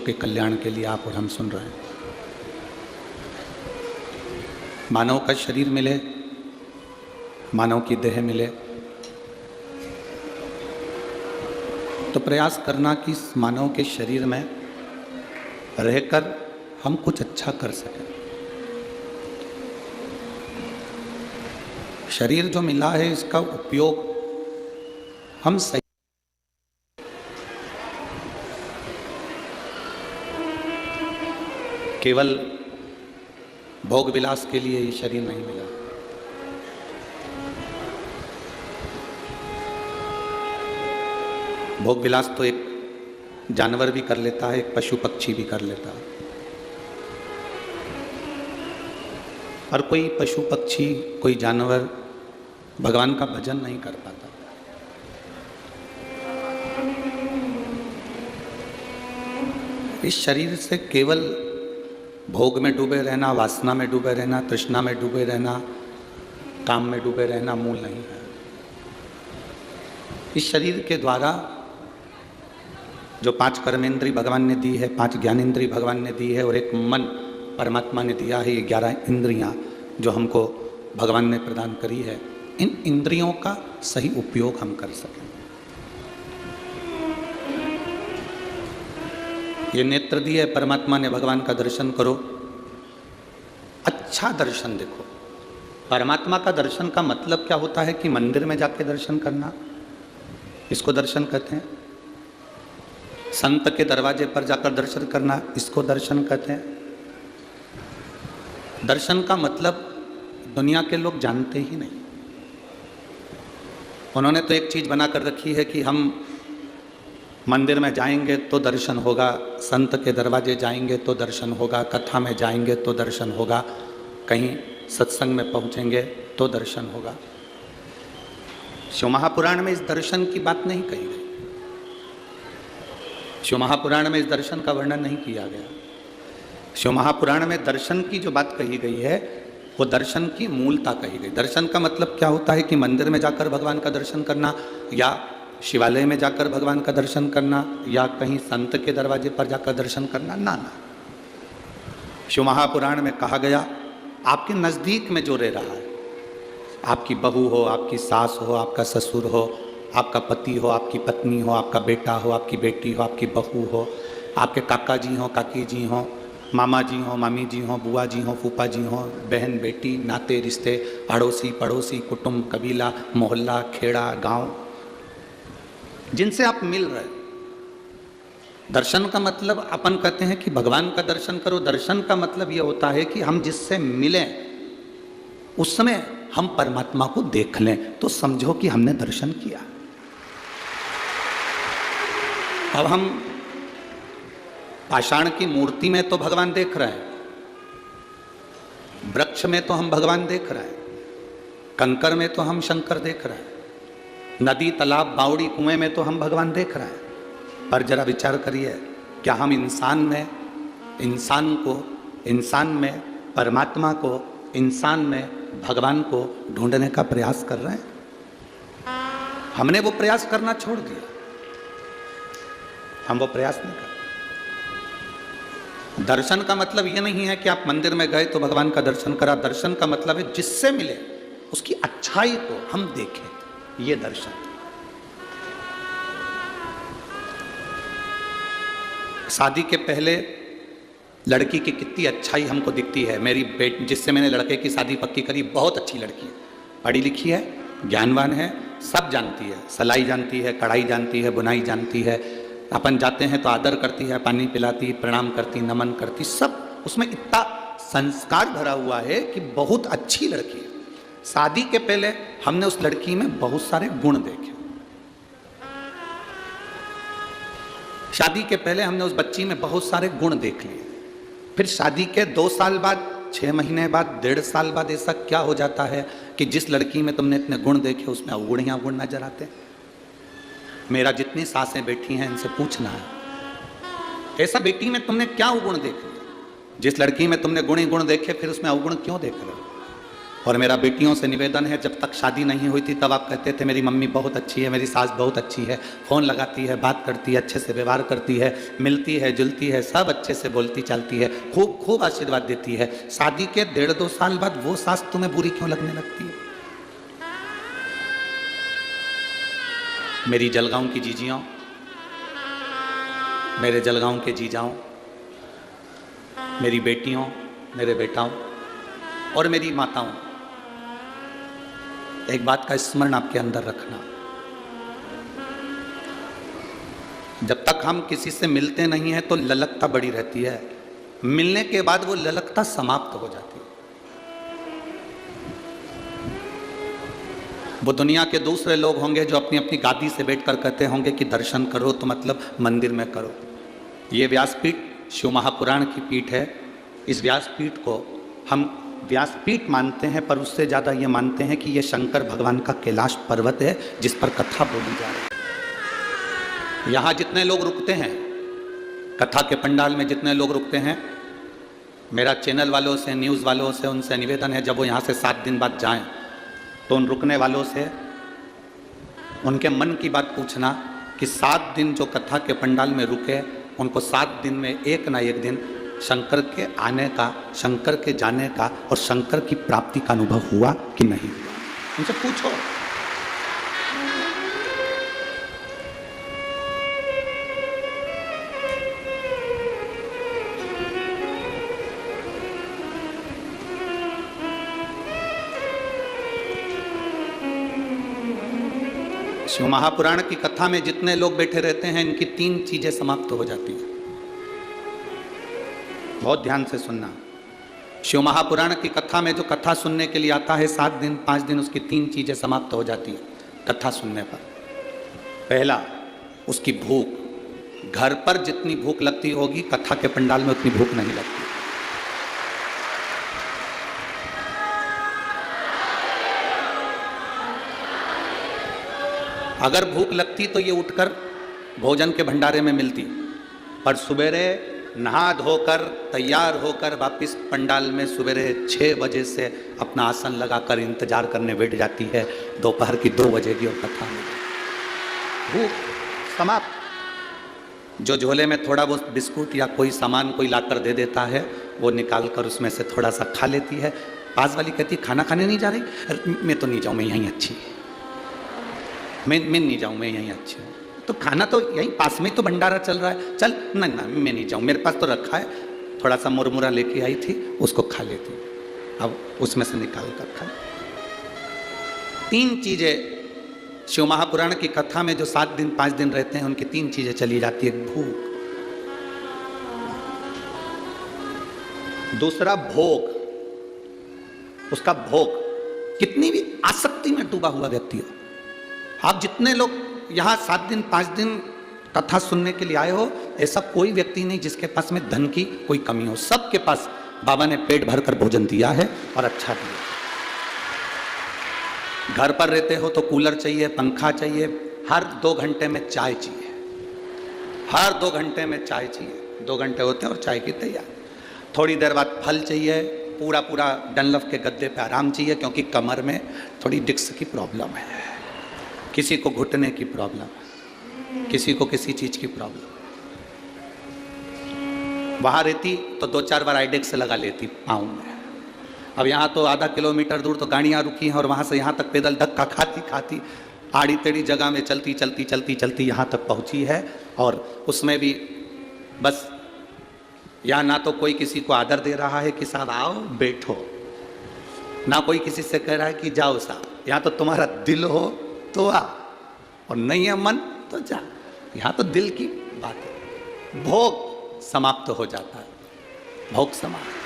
के कल्याण के लिए आप और हम सुन रहे हैं। मानव का शरीर मिले, मानव की देह मिले, तो प्रयास करना कि इस मानव के शरीर में रहकर हम कुछ अच्छा कर सकें। शरीर जो मिला है इसका उपयोग हम सही, केवल भोग विलास के लिए ये शरीर नहीं मिला। भोग विलास तो एक जानवर भी कर लेता है, एक पशु पक्षी भी कर लेता है, और कोई पशु पक्षी, कोई जानवर भगवान का भजन नहीं कर पाता। इस शरीर से केवल भोग में डूबे रहना, वासना में डूबे रहना, तृष्णा में डूबे रहना, काम में डूबे रहना मूल नहीं है। इस शरीर के द्वारा जो 5 कर्मेंद्री भगवान ने दी है, 5 ज्ञानेंद्री भगवान ने दी है, और एक मन परमात्मा ने दिया है, ये 11 इंद्रियां जो हमको भगवान ने प्रदान करी है, इन इंद्रियों का सही उपयोग हम कर सकें। ये नेत्र दिए परमात्मा ने, भगवान का दर्शन करो, अच्छा दर्शन देखो। परमात्मा का दर्शन का मतलब क्या होता है कि मंदिर में जाके दर्शन करना, इसको दर्शन कहते हैं। संत के दरवाजे पर जाकर दर्शन करना, इसको दर्शन कहते हैं। दर्शन का मतलब दुनिया के लोग जानते ही नहीं। उन्होंने तो एक चीज़ बना कर रखी है कि हम मंदिर में जाएंगे तो दर्शन होगा, संत के दरवाजे जाएंगे तो दर्शन होगा, कथा में जाएंगे तो दर्शन होगा, कहीं सत्संग में पहुंचेंगे तो दर्शन होगा। शिव महापुराण में इस दर्शन की बात नहीं कही गई। शिव महापुराण में इस दर्शन का वर्णन नहीं किया गया। शिव महापुराण में दर्शन की जो बात कही गई है वो दर्शन की मूलता कही गई। दर्शन का मतलब क्या होता है कि मंदिर में जाकर भगवान का दर्शन करना, या शिवालय में जाकर भगवान का दर्शन करना, या कहीं संत के दरवाजे पर जाकर दर्शन करना, ना ना। शिव महापुराण में कहा गया आपके नज़दीक में जो रह रहा है, आपकी बहू हो, आपकी सास हो, आपका ससुर हो, आपका पति हो, आपकी पत्नी हो, आपका बेटा हो, आपकी बेटी हो, आपकी बहू हो, आपके काका जी हो, काकी जी हो, मामा जी हो, मामी जी हो, बुआ जी हो, फूफा जी हो, बहन बेटी, नाते रिश्ते, अड़ोसी पड़ोसी, कुटुंब, कबीला, मोहल्ला, खेड़ा, गांव, जिनसे आप मिल रहे। दर्शन का मतलब अपन कहते हैं कि भगवान का दर्शन करो। दर्शन का मतलब यह होता है कि हम जिससे मिलें उस समय हम परमात्मा को देख लें, तो समझो कि हमने दर्शन किया। अब हम पाषाण की मूर्ति में तो भगवान देख रहे हैं, वृक्ष में तो हम भगवान देख रहे हैं, कंकर में तो हम शंकर देख रहे हैं, नदी तालाब बावड़ी कुएं में तो हम भगवान देख रहे हैं। पर जरा विचार करिए, क्या हम इंसान में परमात्मा को, इंसान में भगवान को ढूंढने का प्रयास कर रहे हैं? हमने वो प्रयास करना छोड़ दिया। हम वो प्रयास नहीं कर। दर्शन का मतलब ये नहीं है कि आप मंदिर में गए तो भगवान का दर्शन करा। दर्शन का मतलब है जिससे मिले उसकी अच्छाई को हम देखें, ये दर्शन। शादी के पहले लड़की की कितनी अच्छाई हमको दिखती है। मेरी बेटी, जिससे मैंने लड़के की शादी पक्की करी, बहुत अच्छी लड़की है, पढ़ी लिखी है, ज्ञानवान है, सब जानती है, सिलाई जानती है, कढ़ाई जानती है, बुनाई जानती है। अपन जाते हैं तो आदर करती है, पानी पिलाती, प्रणाम करती, नमन करती, सब उसमें इतना संस्कार भरा हुआ है कि बहुत अच्छी लड़की है। शादी के पहले हमने उस लड़की में बहुत सारे गुण देखे। शादी के पहले हमने उस बच्ची में बहुत सारे गुण देख लिए। फिर शादी के 2 साल बाद, 6 महीने बाद, 1.5 साल बाद ऐसा क्या हो जाता है कि जिस लड़की में तुमने इतने गुण देखे उसमें अवगुण ही अवगुण नजर आते हैं। मेरा जितनी सासें बैठी हैं इनसे पूछना है, ऐसा बेटी में तुमने क्या अवगुण देख लिया? जिस लड़की में तुमने गुण ही गुण देखे फिर उसमें अवगुण क्यों देख रहे हो? और मेरा बेटियों से निवेदन है, जब तक शादी नहीं हुई थी तब आप कहते थे मेरी मम्मी बहुत अच्छी है, मेरी सास बहुत अच्छी है, फ़ोन लगाती है, बात करती है, अच्छे से व्यवहार करती है, मिलती है जुलती है, सब अच्छे से बोलती चालती है, खूब खूब आशीर्वाद देती है। शादी के 1.5-2 साल बाद वो सास तुम्हें बुरी क्यों लगने लगती है? मेरी जलगांव की जीजियों, मेरे जलगांव के जीजाओं, मेरी बेटियों, मेरे बेटाओं और मेरी माताओं, एक बात का स्मरण आपके अंदर रखना, जब तक हम किसी से मिलते नहीं हैं तो ललकता बड़ी रहती है, मिलने के बाद वो ललकता समाप्त हो जाती है। वो दुनिया के दूसरे लोग होंगे जो अपनी अपनी गादी से बैठकर कहते होंगे कि दर्शन करो तो मतलब मंदिर में करो। ये व्यासपीठ शिव महापुराण की पीठ है। इस व्यासपीठ को हम व्यासपीठ मानते हैं, पर उससे ज़्यादा ये मानते हैं कि ये शंकर भगवान का कैलाश पर्वत है जिस पर कथा बोली जा रही है। यहाँ जितने लोग रुकते हैं, कथा के पंडाल में जितने लोग रुकते हैं, मेरा चैनल वालों से, न्यूज़ वालों से उनसे निवेदन है, जब वो यहाँ से 7 दिन बाद जाएं तो उन रुकने वालों से उनके मन की बात पूछना कि 7 दिन जो कथा के पंडाल में रुके, उनको 7 दिन में एक ना एक दिन शंकर के आने का, शंकर के जाने का और शंकर की प्राप्ति का अनुभव हुआ कि नहीं हुआ, उनसे पूछो। शिव महापुराण की कथा में जितने लोग बैठे रहते हैं, इनकी 3 चीजें समाप्त हो जाती हैं। बहुत ध्यान से सुनना। शिव महापुराण की कथा में जो कथा सुनने के लिए आता है 7 दिन 5 दिन, उसकी 3 चीजें समाप्त हो जाती है कथा सुनने पर। पहला, उसकी भूख। घर पर जितनी भूख लगती होगी, कथा के पंडाल में उतनी भूख नहीं लगती। अगर भूख लगती तो ये उठकर भोजन के भंडारे में मिलती, पर सवेरे नहा धोकर तैयार होकर वापस पंडाल में सवेरे 6 बजे से अपना आसन लगाकर इंतजार करने बैठ जाती है। दोपहर की 2 बजेगी और कथा में भूख समाप्त। जो झोले में थोड़ा बहुत बिस्कुट या कोई सामान कोई लाकर दे देता है, वो निकाल कर उसमें से थोड़ा सा खा लेती है। पास वाली कहती है खाना खाने नहीं जा रही? मैं तो नहीं जाऊँ, मैं यहीं अच्छी, मैं नहीं जाऊँ, मैं यहीं अच्छी हूँ। तो खाना तो यहीं पास में तो भंडारा चल रहा है, चल ना ना मैं नहीं जाऊँ, मेरे पास तो रखा है, थोड़ा सा मुरमुरा लेके आई थी, उसको खा लेती, अब उसमें से निकाल कर खा। 3 चीजें शिव महापुराण की कथा में जो 7 दिन 5 दिन रहते हैं, उनकी 3 चीजें चली जाती है। भूख, दूसरा भोग, उसका भोग। कितनी भी आसक्ति में डूबा हुआ व्यक्ति हो, आप जितने लोग यहाँ 7 दिन 5 दिन कथा सुनने के लिए आए हो, ऐसा कोई व्यक्ति नहीं जिसके पास में धन की कोई कमी हो। सबके पास बाबा ने पेट भरकर भोजन दिया है और अच्छा दिया। घर पर रहते हो तो कूलर चाहिए, पंखा चाहिए, हर 2 घंटे में चाय चाहिए, हर 2 घंटे में चाय चाहिए। 2 घंटे होते हैं और चाय की तैयार। थोड़ी देर बाद फल चाहिए, पूरा पूरा डनलफ के गद्दे पे आराम चाहिए, क्योंकि कमर में थोड़ी डिस्क की प्रॉब्लम है, किसी को घुटने की प्रॉब्लम, किसी को किसी चीज की प्रॉब्लम। वहां रहती तो 2-4 बार आइडेक्स लगा लेती पाँव में। अब यहाँ तो आधा किलोमीटर दूर तो गाड़ियाँ रुकी हैं और वहाँ से यहाँ तक पैदल धक्का खाती खाती आड़ी टेढ़ी जगह में चलती चलती चलती चलती यहाँ तक पहुँची है। और उसमें भी बस यहाँ ना तो कोई किसी को आदर दे रहा है कि साहब आओ बैठो, ना कोई किसी से कह रहा है कि जाओ साहब। यहाँ तो तुम्हारा दिल हो तो आ, और नहीं है मन तो जा। यहाँ तो दिल की बात है। भोग समाप्त हो जाता है, भोग समाप्त।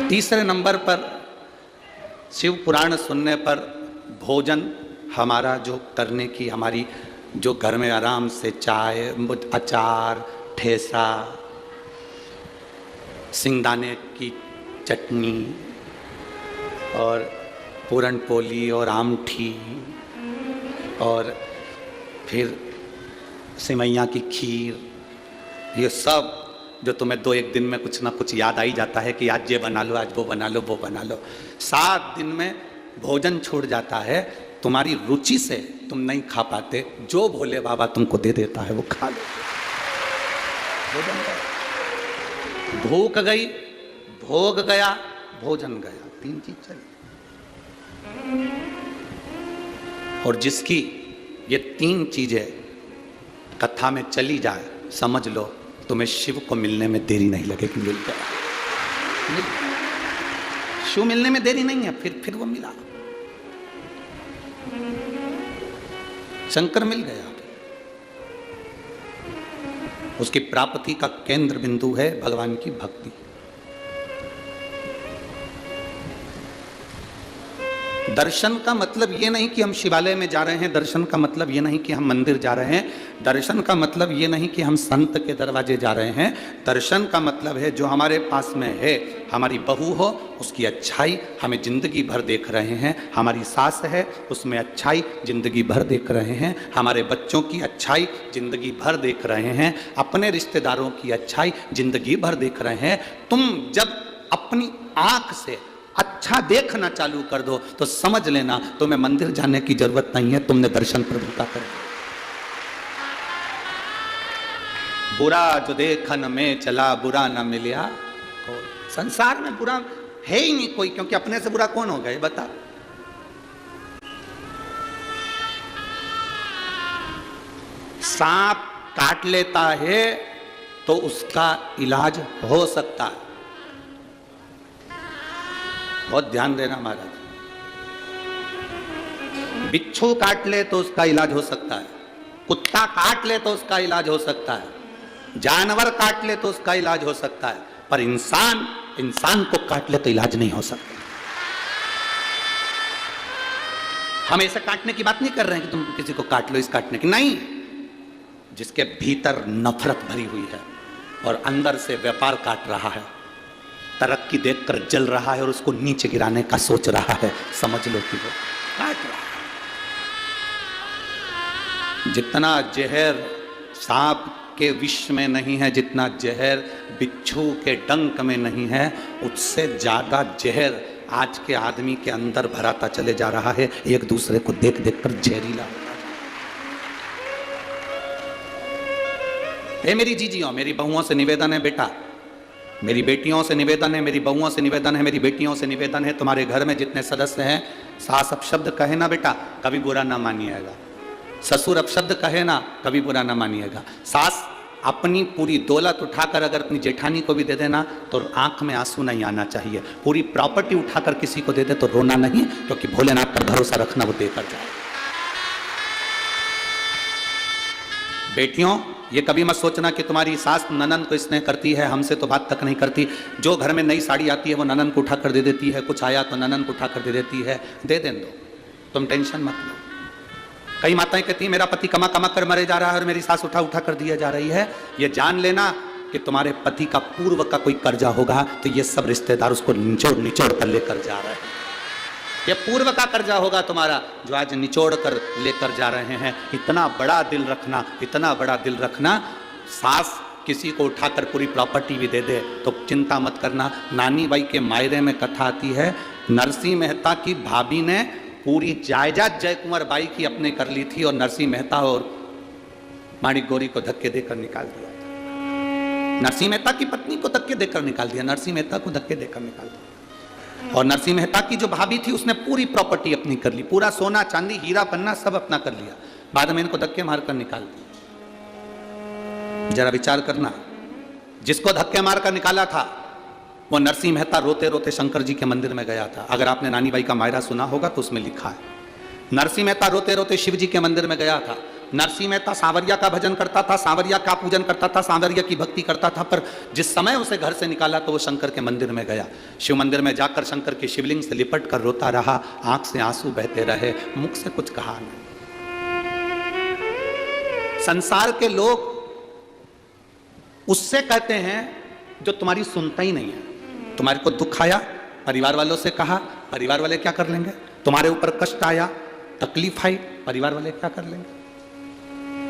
तीसरे नंबर पर शिव पुराण सुनने पर भोजन हमारा जो करने की, हमारी जो घर में आराम से चाय, अचार, ठेसा, सिंगदाने की चटनी और पूरन पोली और आमठी और फिर सिमैया की खीर, ये सब जो तुम्हें 2-1 दिन में कुछ ना कुछ याद आई जाता है कि आज ये बना लो, आज वो बना लो, वो बना लो। 7 दिन में भोजन छूट जाता है, तुम्हारी रुचि से तुम नहीं खा पाते, जो भोले बाबा तुमको दे देता है वो खा लो। भूख गई, भोग गया, भोजन गया, 3 चीज चली। और जिसकी ये 3 चीजें कथा में चली जाए, समझ लो तुम्हें शिव को मिलने में देरी नहीं लगेगी। मिल गया, शिव मिलने में देरी नहीं है, फिर वो मिला, शंकर मिल गया। उसकी प्राप्ति का केंद्र बिंदु है भगवान की भक्ति। दर्शन का मतलब ये नहीं कि हम शिवालय में जा रहे हैं, दर्शन का मतलब ये नहीं कि हम मंदिर जा रहे हैं, दर्शन का मतलब ये नहीं कि हम संत के दरवाजे जा रहे हैं। दर्शन का मतलब है जो हमारे पास में है, हमारी बहू हो उसकी अच्छाई हमें जिंदगी भर देख रहे हैं, हमारी सास है उसमें अच्छाई जिंदगी भर देख रहे हैं, हमारे बच्चों की अच्छाई जिंदगी भर देख रहे हैं, अपने रिश्तेदारों की अच्छाई जिंदगी भर देख रहे हैं। तुम जब अपनी आंख से अच्छा देखना चालू कर दो तो समझ लेना तुम्हें मंदिर जाने की जरूरत नहीं है, तुमने दर्शन प्रभु का कर। बुरा जो देखन में चला बुरा ना मिला, संसार में बुरा है ही नहीं कोई, क्योंकि अपने से बुरा कौन हो गए बता। सांप काट लेता है तो उसका इलाज हो सकता है, बहुत ध्यान देना महाराज। बिच्छू काट ले तो उसका इलाज हो सकता है, कुत्ता काट ले तो उसका इलाज हो सकता है, जानवर काट ले तो उसका इलाज हो सकता है, पर इंसान को काट ले तो इलाज नहीं हो सकता। हम ऐसे काटने की बात नहीं कर रहे हैं कि तुम किसी को काट लो, इस काटने की नहीं। जिसके भीतर नफरत भरी हुई है और अंदर से व्यापार काट रहा है, तरक्की देखकर जल रहा है और उसको नीचे गिराने का सोच रहा है, समझ लो कि वो काट रहा है। जितना जहर सांप के विष में नहीं है, जितना जहर बिच्छू के डंक में नहीं है, उससे ज्यादा जहर आज के आदमी के अंदर भराता चले जा रहा है, एक दूसरे को देख देख कर जहरीला। मेरी जीजियों, मेरी बहुओं से निवेदन है बेटा, मेरी बेटियों से निवेदन है, मेरी बहुओं से निवेदन है, मेरी बेटियों से निवेदन है, तुम्हारे घर में जितने सदस्य हैं, सास अपशब्द कहे ना बेटा कभी बुरा ना मानिएगा, ससुर अपशब्द कहे ना कभी बुरा ना मानिएगा। सास अपनी पूरी दौलत उठाकर अगर अपनी जेठानी को भी दे देना तो आंख में आंसू नहीं आना चाहिए, पूरी प्रॉपर्टी उठाकर किसी को दे दे तो रोना नहीं, क्योंकि भोलेनाथ पर भरोसा रखना, वो देकर जाए। बेटियों, ये कभी मत सोचना कि तुम्हारी सास ननन को स्नेह करती है, हमसे तो बात तक नहीं करती। जो घर में नई साड़ी आती है वो ननन को उठाकर दे देती है, कुछ आया तो ननन को उठाकर दे देती है, दे दें दो, तुम टेंशन मत लो। कई माताएं कहती हैं मेरा पति कमा कमा कर मरे जा रहा है और मेरी सास उठा उठा कर दिया जा रही है। ये जान लेना कि तुम्हारे पति का पूर्व का कोई कर्जा होगा तो ये सब रिश्तेदार उसको निचोड़ निचोड़ कर लेकर जा रहे हैं। ये पूर्व का कर्जा होगा तुम्हारा जो आज निचोड़ कर लेकर जा रहे हैं। इतना बड़ा दिल रखना, इतना बड़ा दिल रखना। सास किसी को उठाकर पूरी प्रॉपर्टी भी दे दे तो चिंता मत करना। नानी बाई के मायरे में कथा आती है, नरसिंह मेहता की भाभी ने पूरी जायदाद जय कुंवर बाई की अपने कर ली थी और नरसिंह मेहता और माणिक गौरी को धक्के देकर निकाल दिया। नरसिंह मेहता की पत्नी को धक्के देकर निकाल दिया, नरसिंह मेहता को धक्के देकर निकाल दिया। और नरसिंह मेहता की जो भाभी थी उसने पूरी प्रॉपर्टी अपनी कर ली, पूरा सोना चांदी हीरा पन्ना सब अपना कर लिया, बाद में इनको धक्के मारकर निकाल दिया। जरा विचार करना, जिसको धक्के मारकर निकाला था वो नरसिंह मेहता रोते रोते शंकर जी के मंदिर में गया था। अगर आपने नानी बाई का मायरा सुना होगा तो उसमें लिखा है नरसिंह मेहता रोते रोते शिव जी के मंदिर में गया था। नरसिंह मेहता सांवरिया का भजन करता था, सांवरिया का पूजन करता था, सांवरिया की भक्ति करता था, पर जिस समय उसे घर से निकाला तो वो शंकर के मंदिर में गया। शिव मंदिर में जाकर शंकर के शिवलिंग से लिपट कर रोता रहा, आंख से आंसू बहते रहे, मुख से कुछ कहा नहीं। संसार के लोग उससे कहते हैं जो तुम्हारी सुनता ही नहीं है। तुम्हारे को दुख आया, परिवार वालों से कहा, परिवार वाले क्या कर लेंगे? तुम्हारे ऊपर कष्ट आया, तकलीफ आई, परिवार वाले क्या कर लेंगे?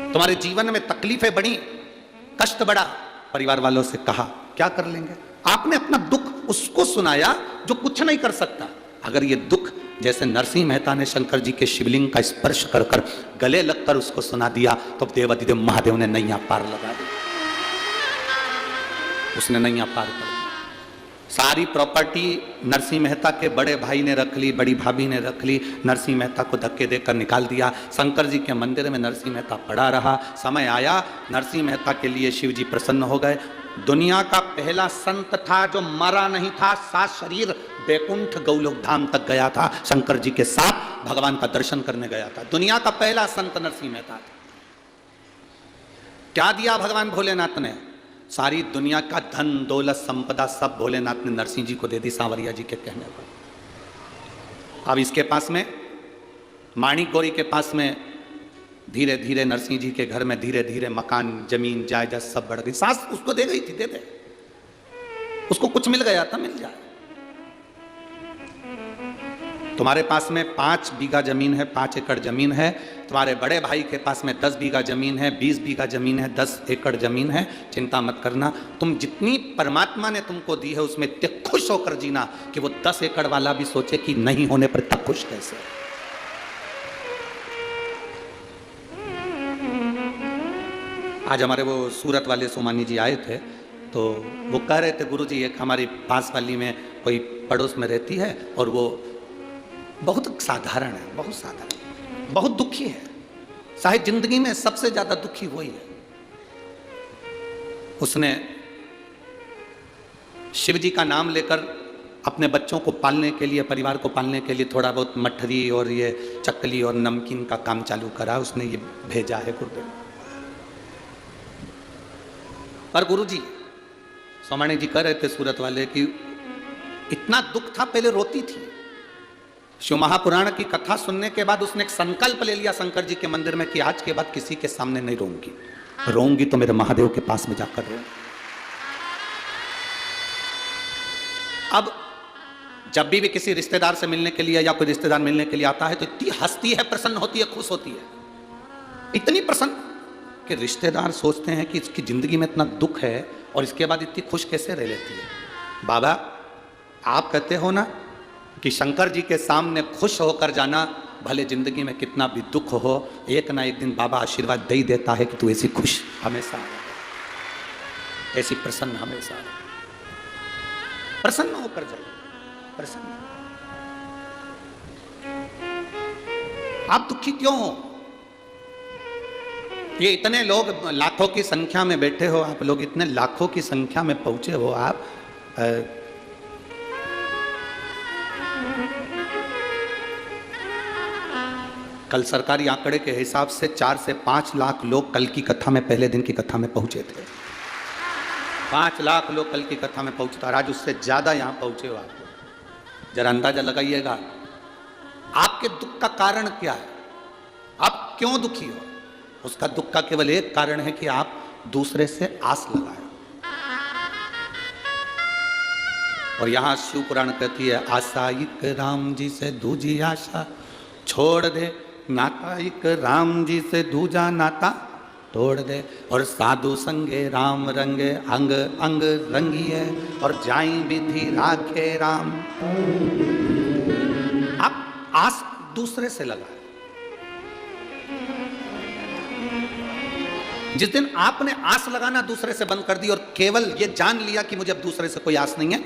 तुम्हारे जीवन में तकलीफें बढ़ी, कष्ट बढ़ा, परिवार वालों से कहा, क्या कर लेंगे? आपने अपना दुख उसको सुनाया जो कुछ नहीं कर सकता। अगर ये दुख जैसे नरसिंह मेहता ने शंकर जी के शिवलिंग का स्पर्श कर कर गले लगकर उसको सुना दिया, तो देवाधिदेव महादेव ने नैया पार लगा दी, उसने नैया पार कर दी। सारी प्रॉपर्टी नरसिंह मेहता के बड़े भाई ने रख ली, बड़ी भाभी ने रख ली, नरसिंह मेहता को धक्के देकर निकाल दिया। शंकर जी के मंदिर में नरसिंह मेहता पड़ा रहा। समय आया, नरसिंह मेहता के लिए शिव जी प्रसन्न हो गए। दुनिया का पहला संत था जो मरा नहीं था, सात शरीर बैकुंठ गौलोक धाम तक गया था, शंकर जी के साथ भगवान का दर्शन करने गया था। दुनिया का पहला संत नरसिंह मेहता था। क्या दिया भगवान भोलेनाथ ने? सारी दुनिया का धन दौलत संपदा सब भोलेनाथ ने नरसिंह जी को दे दी, सांवरिया जी के कहने पर। अब इसके पास में माणिक गौरी के पास में धीरे धीरे नरसिंह जी के घर में धीरे धीरे मकान जमीन जायदाद सब बढ़ गई। सास उसको दे गई थी, दे दे, उसको कुछ मिल गया था, मिल जाए। तुम्हारे पास में 5 बीघा जमीन है, 5 एकड़ जमीन है, तुम्हारे बड़े भाई के पास में 10 बीघा जमीन है, 20 बीघा जमीन है, 10 एकड़ जमीन है, चिंता मत करना। तुम जितनी परमात्मा ने तुमको दी है उसमें इतने खुश होकर जीना कि वो 10 एकड़ वाला भी सोचे कि नहीं होने पर इतना खुश कैसे। आज हमारे वो सूरत वाले सोमानी जी आए थे, तो वो कह रहे थे, गुरुजी एक हमारी पास वाली में कोई पड़ोस में रहती है और वो बहुत साधारण है, बहुत साधारण, बहुत दुखी है, शायद जिंदगी में सबसे ज्यादा दुखी वही है। उसने शिव जी का नाम लेकर अपने बच्चों को पालने के लिए, परिवार को पालने के लिए थोड़ा बहुत मठरी और ये चकली और नमकीन का काम चालू करा, उसने ये भेजा है गुरुदेव। पर गुरुजी सोमानी जी कह रहे थे सूरत वाले कि इतना दुख था, पहले रोती थी। शिव महापुराण की कथा सुनने के बाद उसने एक संकल्प ले लिया शंकर जी के मंदिर में कि आज के बाद किसी के सामने नहीं रोऊंगी, रोऊंगी तो मेरे महादेव के पास में जाकर रोऊंगी। अब जब भी किसी रिश्तेदार से मिलने के लिए या कोई रिश्तेदार मिलने के लिए आता है तो इतनी हंसती है, प्रसन्न होती है, खुश होती है, इतनी प्रसन्न कि रिश्तेदार सोचते हैं कि इसकी जिंदगी में इतना दुख है और इसके बाद इतनी खुश कैसे रह लेती है। बाबा आप कहते हो ना कि शंकर जी के सामने खुश होकर जाना, भले जिंदगी में कितना भी दुख हो, एक ना एक दिन बाबा आशीर्वाद दे ही देता है कि तू ऐसी खुश हमेशा, ऐसी प्रसन्न हमेशा, प्रसन्न होकर जाए, प्रसन्न। आप दुखी क्यों हो? ये इतने लोग लाखों की संख्या में बैठे हो, आप लोग इतने लाखों की संख्या में पहुंचे हो, आप कल सरकारी आंकड़े के हिसाब से 4 से 5 लाख लोग कल की कथा में, पहले दिन की कथा में पहुंचे थे। 5 लाख लोग कल की कथा में पहुंचे थे, आज उससे ज्यादा यहां पहुंचे हो। आप जरा अंदाजा लगाइएगा, आपके दुख का कारण क्या है? आप क्यों दुखी हो? उसका दुख का केवल एक कारण है कि आप दूसरे से आस लगाए। और यहां शिव पुराण कहती है, आशा एक राम जी से दूजी आशा छोड़ दे, नाता एक राम जी से दूजा नाता तोड़ दे, और साधु संगे राम रंगे अंग अंग रंगिए, और जाई विधि राखे राम। आप आस दूसरे से लगाए। जिस दिन आपने आस लगाना दूसरे से बंद कर दी और केवल ये जान लिया कि मुझे अब दूसरे से कोई आस नहीं है,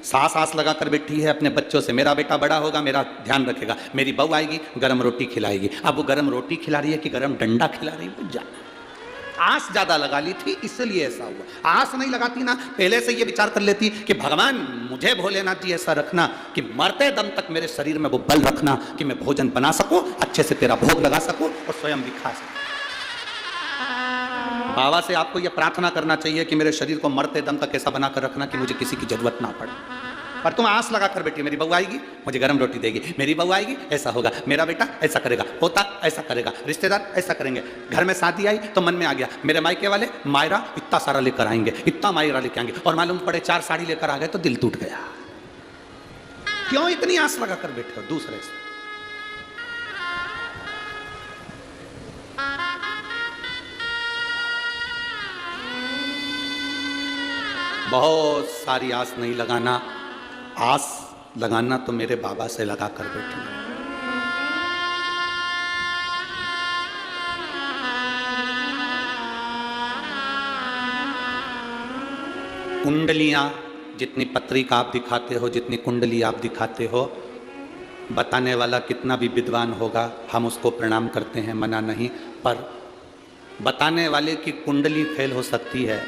सास आस लगा कर बैठी है अपने बच्चों से, मेरा बेटा बड़ा होगा, मेरा ध्यान रखेगा, मेरी बहू आएगी गरम रोटी खिलाएगी। अब वो गरम रोटी खिला रही है कि गरम डंडा खिला रही है, जाना। आस ज्यादा लगा ली थी इसलिए ऐसा हुआ। आस नहीं लगाती ना, पहले से ये विचार कर लेती कि भगवान मुझे भोलेनाथ जी ऐसा रखना कि मरते दम तक मेरे शरीर में वो बल रखना कि मैं भोजन बना सकूं, अच्छे से तेरा भोग लगा सकूं और स्वयं भी खा सकूं। बाबा से आपको यह प्रार्थना करना चाहिए कि मेरे शरीर को मरते दम तक ऐसा बनाकर रखना कि मुझे किसी की जरूरत ना पड़े। पर तुम आस लगा कर बैठी, मेरी बहू आएगी मुझे गर्म रोटी देगी, मेरी बहू आएगी ऐसा होगा, मेरा बेटा ऐसा करेगा, पोता ऐसा करेगा, रिश्तेदार ऐसा करेंगे, घर में शादी आई तो मन में आ गया मेरे मायके वाले मायरा इतना सारा लेकर आएंगे, इतना मायरा लेकर आएंगे, और मालूम पड़े 4 साड़ी लेकर आ गए तो दिल टूट गया। क्यों इतनी आस लगा कर बैठे हो दूसरे से? बहुत सारी आस नहीं लगाना, आस लगाना तो मेरे बाबा से लगा कर बैठना। कुंडलियां, जितनी पत्रिका आप दिखाते हो, जितनी कुंडली आप दिखाते हो, बताने वाला कितना भी विद्वान होगा हम उसको प्रणाम करते हैं, मना नहीं, पर बताने वाले की कुंडली फेल हो सकती है,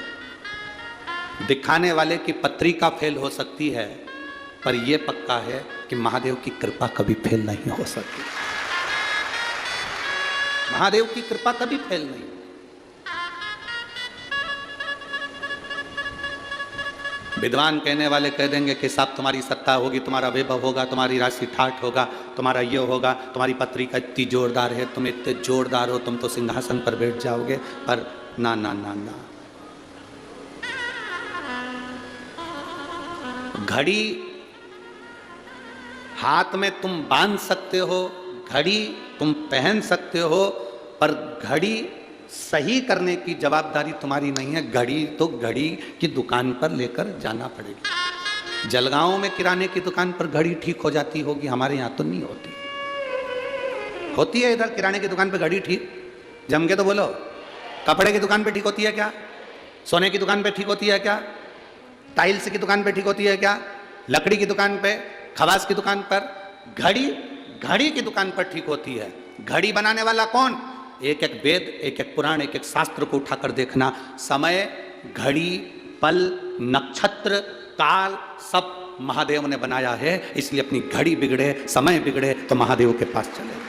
दिखाने वाले की पत्रिका फेल हो सकती है, पर यह पक्का है कि महादेव की कृपा कभी फेल नहीं हो सकती। महादेव की कृपा कभी फेल नहीं। विद्वान कहने वाले कह देंगे कि साहब तुम्हारी सत्ता होगी, तुम्हारा वैभव होगा, तुम्हारी राशि ठाठ होगा, तुम्हारा ये होगा, तुम्हारी पत्रिका इतनी जोरदार है, तुम इतने जोरदार हो, तुम तो सिंहासन पर बैठ जाओगे। पर ना ना ना ना, घड़ी हाथ में तुम बांध सकते हो, घड़ी तुम पहन सकते हो, पर घड़ी सही करने की जवाबदारी तुम्हारी नहीं है। घड़ी तो घड़ी की दुकान पर लेकर जाना पड़ेगी। जलगांव में किराने की दुकान पर घड़ी ठीक हो जाती होगी, हमारे यहाँ तो नहीं होती। होती है इधर किराने की दुकान पर घड़ी ठीक? जम के तो बोलो। कपड़े की दुकान पे ठीक होती है क्या? सोने की दुकान पे ठीक होती है क्या? टाइल्स की दुकान पे ठीक होती है क्या? लकड़ी की दुकान पे, खवास की दुकान पर? घड़ी की दुकान पर ठीक होती है। घड़ी बनाने वाला कौन? एक एक वेद, एक एक पुराण, एक एक शास्त्र को उठाकर देखना। समय, घड़ी, पल, नक्षत्र, काल सब महादेव ने बनाया है। इसलिए अपनी घड़ी बिगड़े, समय बिगड़े तो महादेव के पास चले।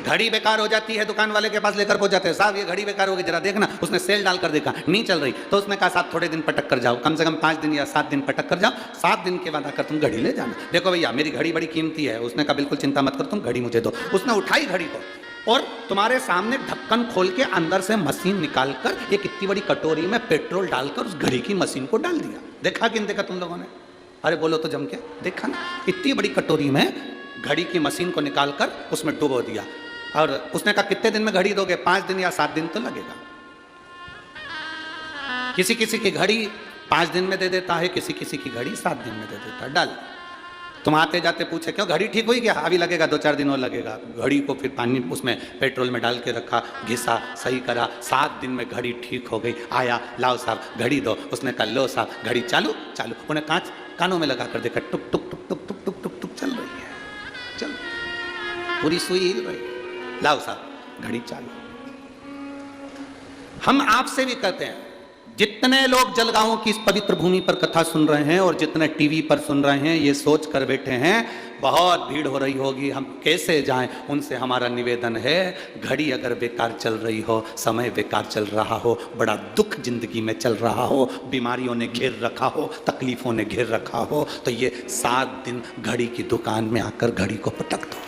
घड़ी बेकार हो जाती है, दुकान वाले के पास लेकर पहुंच जाते हैं, साहब ये घड़ी बेकार हो गई, जरा देखना। उसने सेल डालकर देखा, नहीं चल रही, तो उसने कहा साहब थोड़े दिन पटक कर जाओ, कम से कम 5 दिन या 7 दिन पटक कर जाओ, 7 दिन के बाद आकर तुम घड़ी ले जाना। देखो भैया मेरी घड़ी बड़ी कीमती है। उसने कहा बिल्कुल चिंता मत कर, तुम घड़ी मुझे दो। उसने उठाई घड़ी को और तुम्हारे सामने ढक्कन खोल के अंदर से मशीन निकालकर एक इतनी बड़ी कटोरी में पेट्रोल डालकर उस घड़ी की मशीन को डाल दिया। देखा कि नहीं देखा तुम लोगों ने? अरे बोलो तो जम के, देखा ना? इतनी बड़ी कटोरी में घड़ी की मशीन को निकालकर उसमें डुबो दिया। और उसने कहा कितने दिन में घड़ी दोगे? 5 दिन या 7 दिन तो लगेगा। किसी किसी की घड़ी 5 दिन में दे देता है, किसी किसी की घड़ी 7 दिन में दे देता है। डाल। तुम आते जाते पूछे क्यों घड़ी ठीक हुई क्या? अभी लगेगा 2-4 दिन और लगेगा। घड़ी को फिर पानी उसमें पेट्रोल में डाल के रखा, घिसा, सही करा, 7 दिन में घड़ी ठीक हो गई। आया, लाओ साहब घड़ी दो। उसने कहा लो साहब घड़ी चालू चालू। उन्हें कांच कानों में लगा कर देखा, टुक टुक टुक टुक टुक टुक टुक टुक चल रही है, चल पूरी सुई हिल रही। लाओ साहब घड़ी चालू। हम आपसे भी कहते हैं, जितने लोग जलगांव की इस पवित्र भूमि पर कथा सुन रहे हैं और जितने टीवी पर सुन रहे हैं, ये सोच कर बैठे हैं बहुत भीड़ हो रही होगी, हम कैसे जाएं। उनसे हमारा निवेदन है, घड़ी अगर बेकार चल रही हो, समय बेकार चल रहा हो, बड़ा दुख जिंदगी में चल रहा हो, बीमारियों ने घेर रखा हो, तकलीफों ने घेर रखा हो, तो ये 7 दिन घड़ी की दुकान में आकर घड़ी को पटक दो।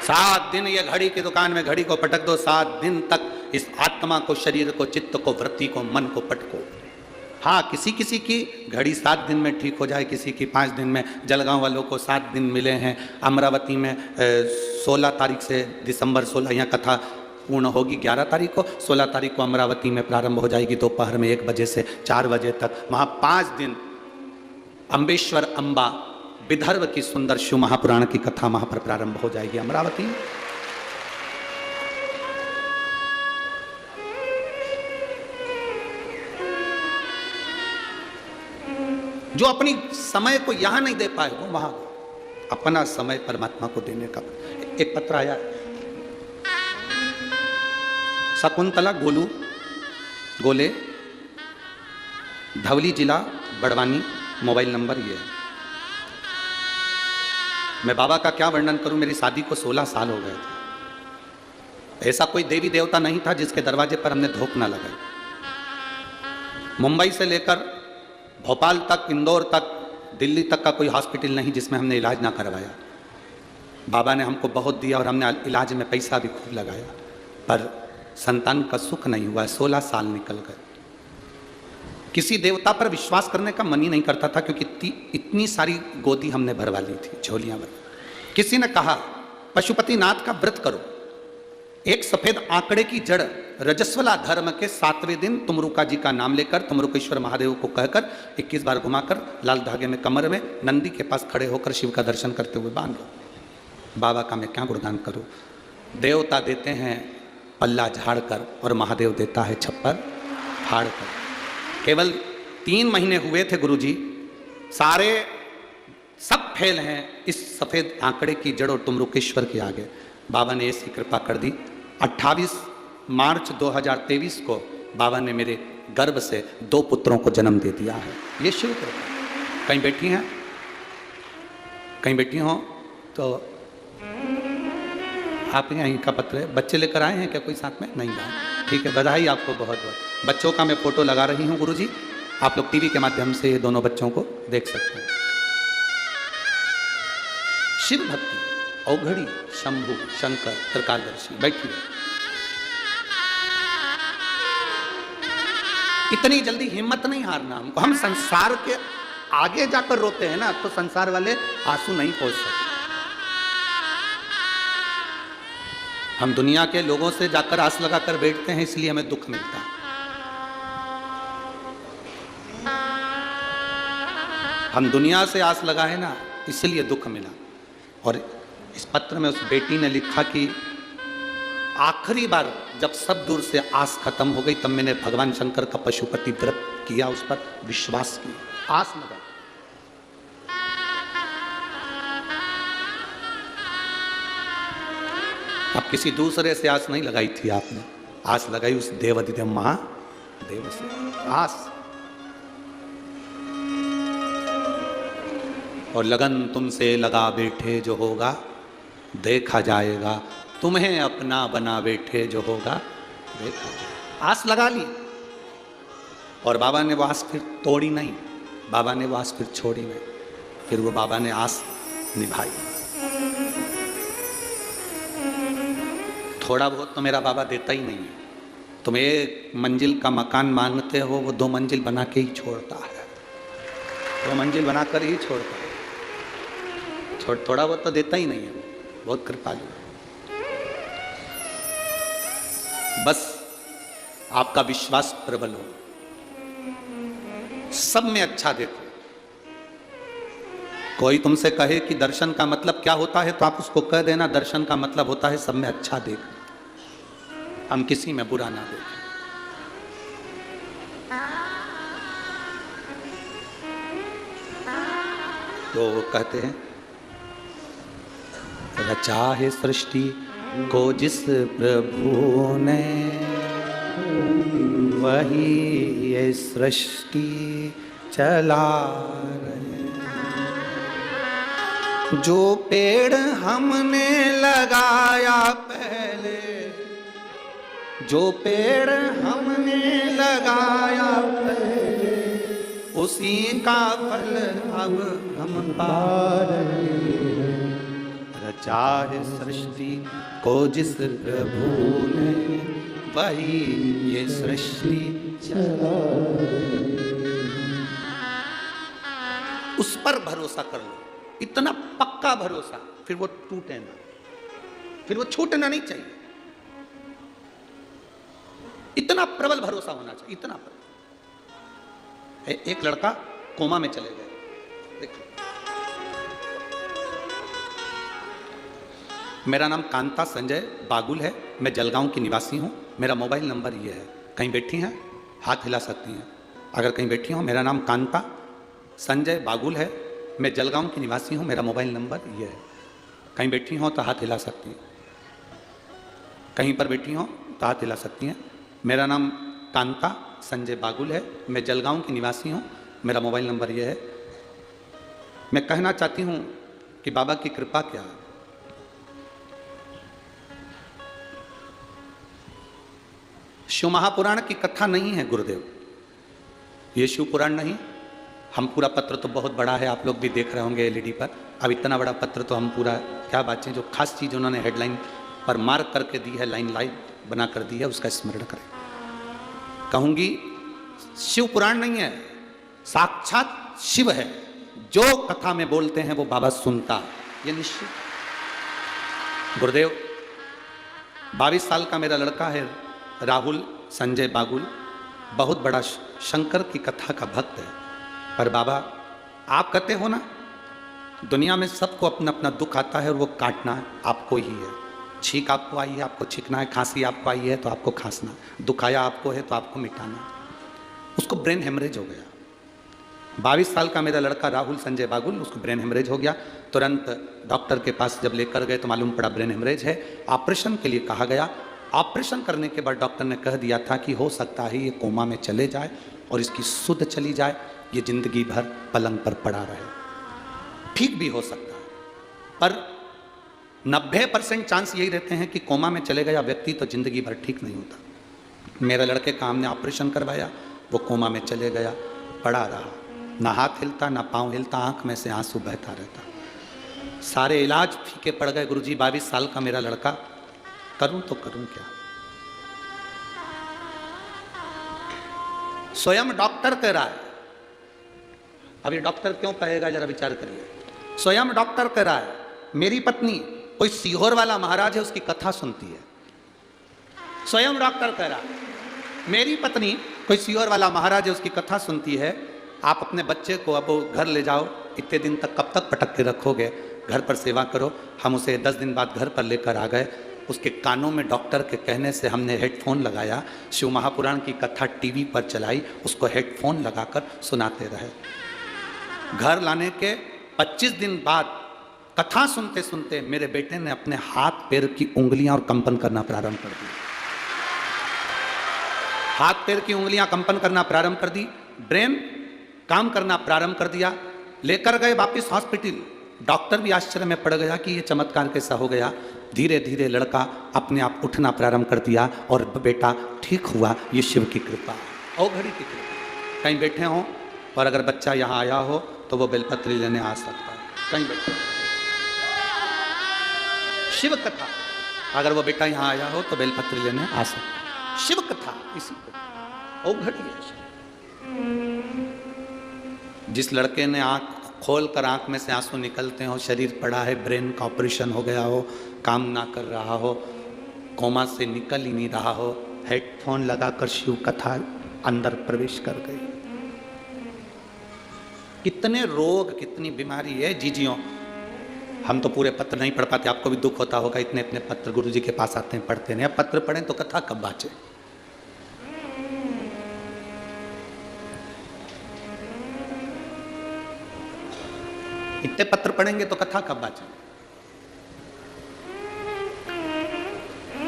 7 दिन ये घड़ी की दुकान में घड़ी को पटक दो। 7 दिन तक इस आत्मा को, शरीर को, चित्त को, वृत्ति को, मन को पटको। हाँ, किसी किसी की घड़ी 7 दिन में ठीक हो जाए, किसी की 5 दिन में। जलगांव वालों को 7 दिन मिले हैं। अमरावती में 16 तारीख से दिसंबर 16 यहाँ कथा पूर्ण होगी। 11 तारीख को, 16 तारीख को अमरावती में प्रारंभ हो जाएगी दोपहर में 1 बजे से 4 बजे तक। वहाँ 5 दिन अम्बेश्वर अम्बा विदर्भ की सुंदर शिव महापुराण की कथा वहां पर प्रारंभ हो जाएगी अमरावती में। जो अपनी समय को यहां नहीं दे पाए वो वहां अपना समय परमात्मा को देने का। एक पत्र आया, शकुंतला गोले, धवली जिला बड़वानी, मोबाइल नंबर ये है। मैं बाबा का क्या वर्णन करूं, मेरी शादी को 16 साल हो गए थे। ऐसा कोई देवी देवता नहीं था जिसके दरवाजे पर हमने धोख ना लगाई। मुंबई से लेकर भोपाल तक, इंदौर तक, दिल्ली तक का कोई हॉस्पिटल नहीं जिसमें हमने इलाज ना करवाया। बाबा ने हमको बहुत दिया और हमने इलाज में पैसा भी खूब लगाया, पर संतान का सुख नहीं हुआ। 16 साल निकल गए। किसी देवता पर विश्वास करने का मन ही नहीं करता था, क्योंकि इतनी सारी गोदी हमने भरवा ली थी, झोलियां भर। किसी ने कहा पशुपतिनाथ का व्रत करो, एक सफेद आंकड़े की जड़ रजस्वला धर्म के 7वें दिन तुमरुका जी का नाम लेकर तुमरुकेश्वर महादेव को कहकर 21 बार घुमाकर लाल धागे में कमर में नंदी के पास खड़े होकर शिव का दर्शन करते हुए बांध लो। बाबा का मैं क्या गुणगान करूं। देवता देते हैं पल्ला झाड़ कर और महादेव देता है छप्पर फाड़ कर। केवल 3 महीने हुए थे गुरुजी, सारे सब फेल हैं इस सफेद आंकड़े की जड़ और तुमरुकेश्वर के आगे। बाबा ने ऐसी कृपा कर दी। 28 मार्च 2023 को बाबा ने मेरे गर्भ से 2 पुत्रों को जन्म दे दिया है। ये शिव कृपा। कहीं बैठी हैं, कहीं बैठी हो तो आप यहीं का पत्र है। बच्चे लेकर आए हैं क्या कोई साथ में? नहीं आए, ठीक है, बधाई आपको बहुत बहुत। बच्चों का मैं फोटो लगा रही हूँ गुरुजी, आप लोग टीवी के माध्यम से ये दोनों बच्चों को देख सकते हैं। शिव भक्ति औघड़ी शंभु शंकर त्रिकालदर्शी। बैठिए। इतनी जल्दी हिम्मत नहीं हारना हमको। हम संसार के आगे जाकर रोते हैं ना, तो संसार वाले आंसू नहीं पहुंच सकते। हम दुनिया के लोगों से जाकर आस लगाकर बैठते हैं, इसलिए हमें दुख मिलता है। हम दुनिया से आस लगाए ना, इसलिए दुख मिला। और इस पत्र में उस बेटी ने लिखा कि आखिरी बार जब सब दूर से आस खत्म हो गई, तब मैंने भगवान शंकर का पशुपति व्रत किया, उस पर विश्वास किया, आस लगा। अब किसी दूसरे से आस नहीं लगाई थी आपने, आस लगाई उस देवाधिदेव महादेव से आस। और लगन तुमसे लगा बैठे जो होगा देखा जाएगा, तुम्हें अपना बना बैठे जो होगा देखा जाएगा। आस लगा ली और बाबा ने वो आस फिर तोड़ी नहीं, बाबा ने वो आस फिर छोड़ी नहीं, फिर वो बाबा ने आस निभाई। थोड़ा बहुत तो मेरा बाबा देता ही नहीं है। तुम 1 मंजिल का मकान मांगते हो, वो 2 मंजिल बना के ही छोड़ता है, 2 मंजिल बनाकर ही छोड़ता है। थोड़ा बहुत तो देता ही नहीं है, बहुत कृपालु। बस आपका विश्वास प्रबल हो, सब में अच्छा देखो। कोई तुमसे कहे कि दर्शन का मतलब क्या होता है, तो आप उसको कह देना दर्शन का मतलब होता है सब में अच्छा देखना, हम किसी में बुरा ना देखें। तो वो कहते हैं रचा है सृष्टि को जिस प्रभु ने, वही ये सृष्टि चला रहे। जो पेड़ हमने लगाया पहले, जो पेड़ हमने लगाया पहले, उसी का फल अब हम पा रहे हैं। रचा है सृष्टि को जिस प्रभु ने, वही ये सृष्टि चला। उस पर भरोसा कर लो, इतना पक्का भरोसा, फिर वो टूटे ना, फिर वो छूटना नहीं चाहिए। इतना प्रबल भरोसा होना चाहिए, इतना प्रबल। एक लड़का कोमा में चले गए, देखो। मेरा नाम कांता संजय बागुल है, मैं जलगांव की निवासी हूँ। मेरा मोबाइल नंबर ये है, कहीं बैठी हैं हाथ हिला सकती हैं। अगर कहीं बैठी हो, मेरा नाम कांता संजय बागुल है, मैं जलगांव की निवासी हूँ। मेरा मोबाइल नंबर ये है, कहीं बैठी हो तो हाथ हिला सकती हैं। कहीं पर बैठी हो तो हाथ हिला सकती हैं। मेरा नाम कांता संजय बागुल है, मैं जलगांव की निवासी हूँ। मेरा मोबाइल नंबर ये है। मैं कहना चाहती हूँ कि बाबा की कृपा क्या है। शिव महापुराण की कथा नहीं है गुरुदेव, ये शिव पुराण नहीं। हम पूरा पत्र तो बहुत बड़ा है, आप लोग भी देख रहे होंगे एलईडी पर। अब इतना बड़ा पत्र तो हम पूरा क्या बातें, जो खास चीज़ उन्होंने हेडलाइन पर मार्क करके दी है, लाइन लाइव बना कर दी है, उसका स्मरण करें। कहूँगी शिव पुराण नहीं है, साक्षात शिव है। जो कथा में बोलते हैं वो बाबा सुनता, ये निश्चित। गुरुदेव 22 साल का मेरा लड़का है राहुल संजय बागुल, बहुत बड़ा शंकर की कथा का भक्त है। पर बाबा आप कहते हो ना, दुनिया में सबको अपना अपना दुख आता है और वो काटना आपको ही है। छींक आपको आई है, आपको छींकना है। खांसी आपको आई है तो आपको खांसना, दुख आया आपको है तो आपको मिटाना। उसको ब्रेन हेमरेज हो गया। 22 साल का मेरा लड़का राहुल संजय बागुल, उसको ब्रेन हेमरेज हो गया। तुरंत डॉक्टर के पास जब लेकर गए तो मालूम पड़ा ब्रेन हेमरेज है। ऑपरेशन के लिए कहा गया। ऑपरेशन करने के बाद डॉक्टर ने कह दिया था कि हो सकता है ये कोमा में चले जाए और इसकी सुध चली जाए, ये जिंदगी भर पलंग पर पड़ा रहे। ठीक भी हो सकता है, पर 90% चांस यही रहते हैं कि कोमा में चले गया व्यक्ति तो जिंदगी भर ठीक नहीं होता। मेरे लड़के का हमने ऑपरेशन करवाया, वो कोमा में चले गया, पड़ा रहा, ना हाथ हिलता ना पाँव हिलता, आंख में से आंसू बहता रहता। सारे इलाज फीके पड़ गए। गुरुजी 22 साल का मेरा लड़का, करूं तो करूं क्या? स्वयं डॉक्टर कह रहा है। अभी डॉक्टर क्यों कहेगा, जरा विचार करिए। स्वयं डॉक्टर कह रहा है मेरी पत्नी कोई सीहोर वाला महाराज है उसकी कथा सुनती है। स्वयं डॉक्टर कह रहा है मेरी पत्नी कोई सीहोर वाला महाराज है उसकी कथा सुनती है। आप अपने बच्चे को अब घर ले जाओ, इतने दिन तक कब तक पटक के रखोगे, घर पर सेवा करो। हम उसे 10 दिन बाद घर पर लेकर आ गए। उसके कानों में डॉक्टर के कहने से हमने हेडफोन लगाया, शिव महापुराण की कथा टीवी पर चलाई, उसको हेडफोन लगाकर सुनाते रहे। घर लाने के 25 दिन बाद कथा सुनते सुनते मेरे बेटे ने अपने हाथ पैर की उंगलियां और कंपन करना प्रारंभ कर दी। हाथ पैर की उंगलियां कंपन करना प्रारंभ कर दी, ब्रेन काम करना प्रारंभ कर दिया। लेकर गए वापिस हॉस्पिटल। डॉक्टर भी आश्चर्य में पड़ गया कि ये चमत्कार कैसा हो गया। धीरे धीरे लड़का अपने आप उठना प्रारंभ कर दिया और बेटा ठीक हुआ। ये शिव की कृपा और घड़ी की कृपा। कहीं बैठे हों और अगर बच्चा यहाँ आया हो तो वो बेलपत्री लेने आ सकता है। कहीं बैठे शिव कथा, अगर वो बेटा यहाँ आया हो तो बेलपत्री लेने आ सकता है। शिव कथा इसी को और घड़ी है। जिस लड़के ने आंख खोल कर आंख में से आंसू निकलते हो, शरीर पड़ा है, ब्रेन का ऑपरेशन हो गया हो, काम ना कर रहा हो, कोमा से निकल ही नहीं रहा हो, हेडफोन लगाकर शिव कथा अंदर प्रवेश कर गई। कितने रोग, कितनी बीमारी है जीजियों। हम तो पूरे पत्र नहीं पढ़ पाते, आपको भी दुख होता होगा। इतने इतने पत्र गुरुजी के पास आते हैं, पढ़ते नहीं। अब पत्र पढ़ें तो कथा कब बाचे। इतने पत्र पढ़ेंगे तो कथा कब बाचे।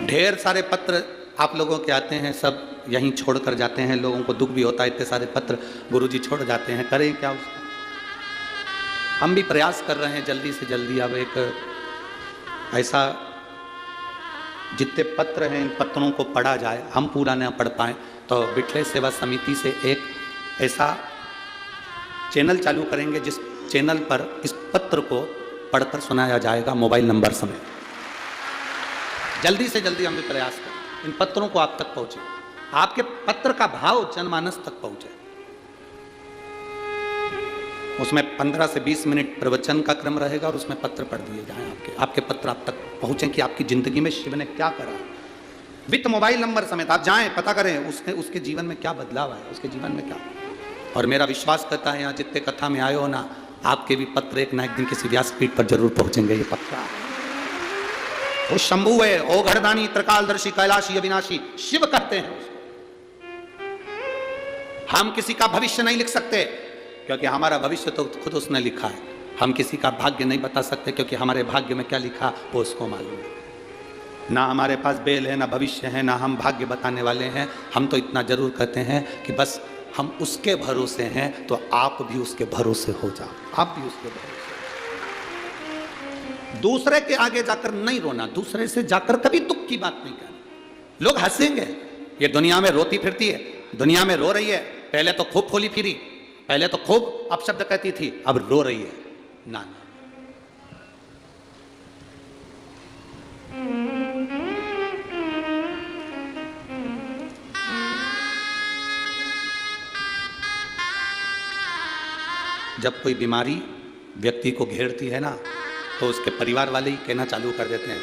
ढेर सारे पत्र आप लोगों के आते हैं, सब यहीं छोड़ कर जाते हैं। लोगों को दुख भी होता है, इतने सारे पत्र गुरुजी छोड़ जाते हैं, करें क्या उसको। हम भी प्रयास कर रहे हैं जल्दी से जल्दी अब एक ऐसा, जितने पत्र हैं इन पत्रों को पढ़ा जाए। हम पूरा न पढ़ पाए तो बिठले सेवा समिति से एक ऐसा चैनल चालू करेंगे जिस चैनल पर इस पत्र को पढ़कर सुनाया जाएगा मोबाइल नंबर समेत। जल्दी से जल्दी हम भी प्रयास करें इन पत्रों को आप तक पहुंचे, आपके पत्र का भाव जनमानस तक पहुंचे। उसमें 15 से 20 मिनट प्रवचन का क्रम रहेगा और उसमें पत्र पढ़ दिए जाएं। आपके पत्र आप तक पहुंचे कि आपकी जिंदगी में शिव ने क्या करा, वित्त मोबाइल नंबर समेत। आप जाएं, पता करें उसके जीवन में क्या बदलाव आया, उसके जीवन में क्या। और मेरा विश्वास करता है यहाँ जितने कथा में आए हो ना, आपके भी पत्र एक ना एक दिन किसी व्यासपीठ पर जरूर पहुंचेंगे। ये पत्र वो शंभु है, ओ घरदानी, त्रिकालदर्शी, कैलाशी, अविनाशी, शिव करते हैं उसको। हम किसी का भविष्य नहीं लिख सकते क्योंकि हमारा भविष्य तो खुद उसने लिखा है। हम किसी का भाग्य नहीं बता सकते क्योंकि हमारे भाग्य में क्या लिखा वो उसको मालूम है। ना हमारे पास बेल है, ना भविष्य है, ना हम भाग्य बताने वाले हैं। हम तो इतना जरूर कहते हैं कि बस हम उसके भरोसे हैं, तो आप भी उसके भरोसे हो जाओ। आप भी उसके भरोसे। दूसरे के आगे जाकर नहीं रोना, दूसरे से जाकर कभी दुख की बात नहीं करनी। लोग हंसेंगे, ये दुनिया में रोती फिरती है, दुनिया में रो रही है। पहले तो खूब खोली फिरी, पहले तो खूब अपशब्द कहती थी, अब रो रही है। ना ना, जब कोई बीमारी व्यक्ति को घेरती है ना, तो उसके परिवार वाले ही कहना चालू कर देते हैं,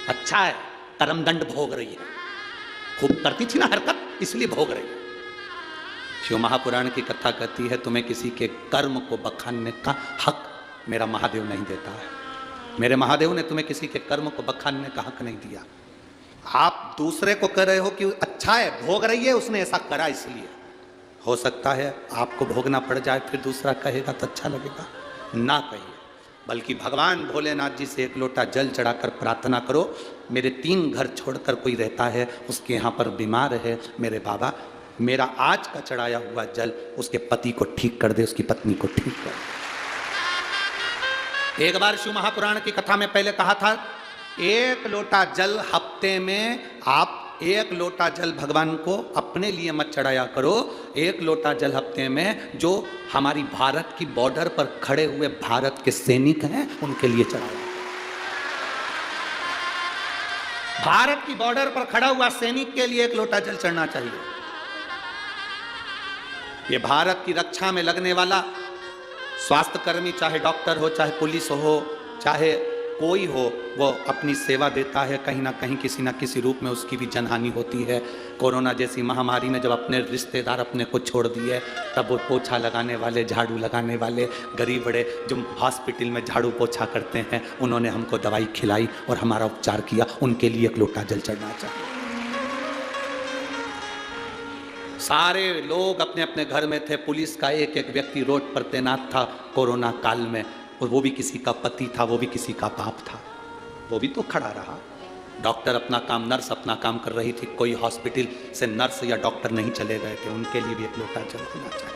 अच्छा है कर्मदंड भोग रही है, खूब करती थी ना हरकत, इसलिए भोग रही है। शिव महापुराण की कथा कहती है तुम्हें किसी के कर्म को बखानने का हक मेरा महादेव नहीं देता है। मेरे महादेव ने तुम्हें किसी के कर्म को बखानने का हक नहीं दिया। आप दूसरे को कह रहे हो कि अच्छा है, भोग रही है, उसने ऐसा करा इसलिए। हो सकता है आपको भोगना पड़ जाए, फिर दूसरा कहेगा तो अच्छा लगेगा, ना कहिए। बल्कि भगवान भोलेनाथ जी से एक लोटा जल चढ़ाकर प्रार्थना करो, मेरे 3 घर छोड़कर कोई रहता है, उसके यहाँ पर बीमार है, मेरे बाबा मेरा आज का चढ़ाया हुआ जल उसके पति को ठीक कर दे, उसकी पत्नी को ठीक कर दे। एक बार शिव महापुराण की कथा में पहले कहा था, 1 लोटा जल हफ्ते में आप 1 लोटा जल भगवान को अपने लिए मत चढ़ाया करो, 1 लोटा जल हफ्ते में जो हमारी भारत की बॉर्डर पर खड़े हुए भारत के सैनिक हैं उनके लिए चढ़ाया। भारत की बॉर्डर पर खड़ा हुआ सैनिक के लिए 1 लोटा जल चढ़ना चाहिए। ये भारत की रक्षा में लगने वाला स्वास्थ्य कर्मी, चाहे डॉक्टर हो, चाहे पुलिस हो, चाहे कोई हो, वो अपनी सेवा देता है। कहीं ना कहीं किसी ना किसी रूप में उसकी भी जनहानि होती है। कोरोना जैसी महामारी ने जब अपने रिश्तेदार अपने को छोड़ दिए, तब वो पोछा लगाने वाले, झाड़ू लगाने वाले, गरीब बड़े जो हॉस्पिटल में झाड़ू पोछा करते हैं, उन्होंने हमको दवाई खिलाई और हमारा उपचार किया, उनके लिए 1 लोटा जल चढ़ना चाहिए। सारे लोग अपने अपने घर में थे, पुलिस का एक एक व्यक्ति रोड पर तैनात था कोरोना काल में, और वो भी किसी का पति था, वो भी किसी का बाप था, वो भी तो खड़ा रहा। डॉक्टर अपना काम, नर्स अपना काम कर रही थी, कोई हॉस्पिटल से नर्स या डॉक्टर नहीं चले गए थे, उनके लिए भी 1 लोटा जल होना चाहिए।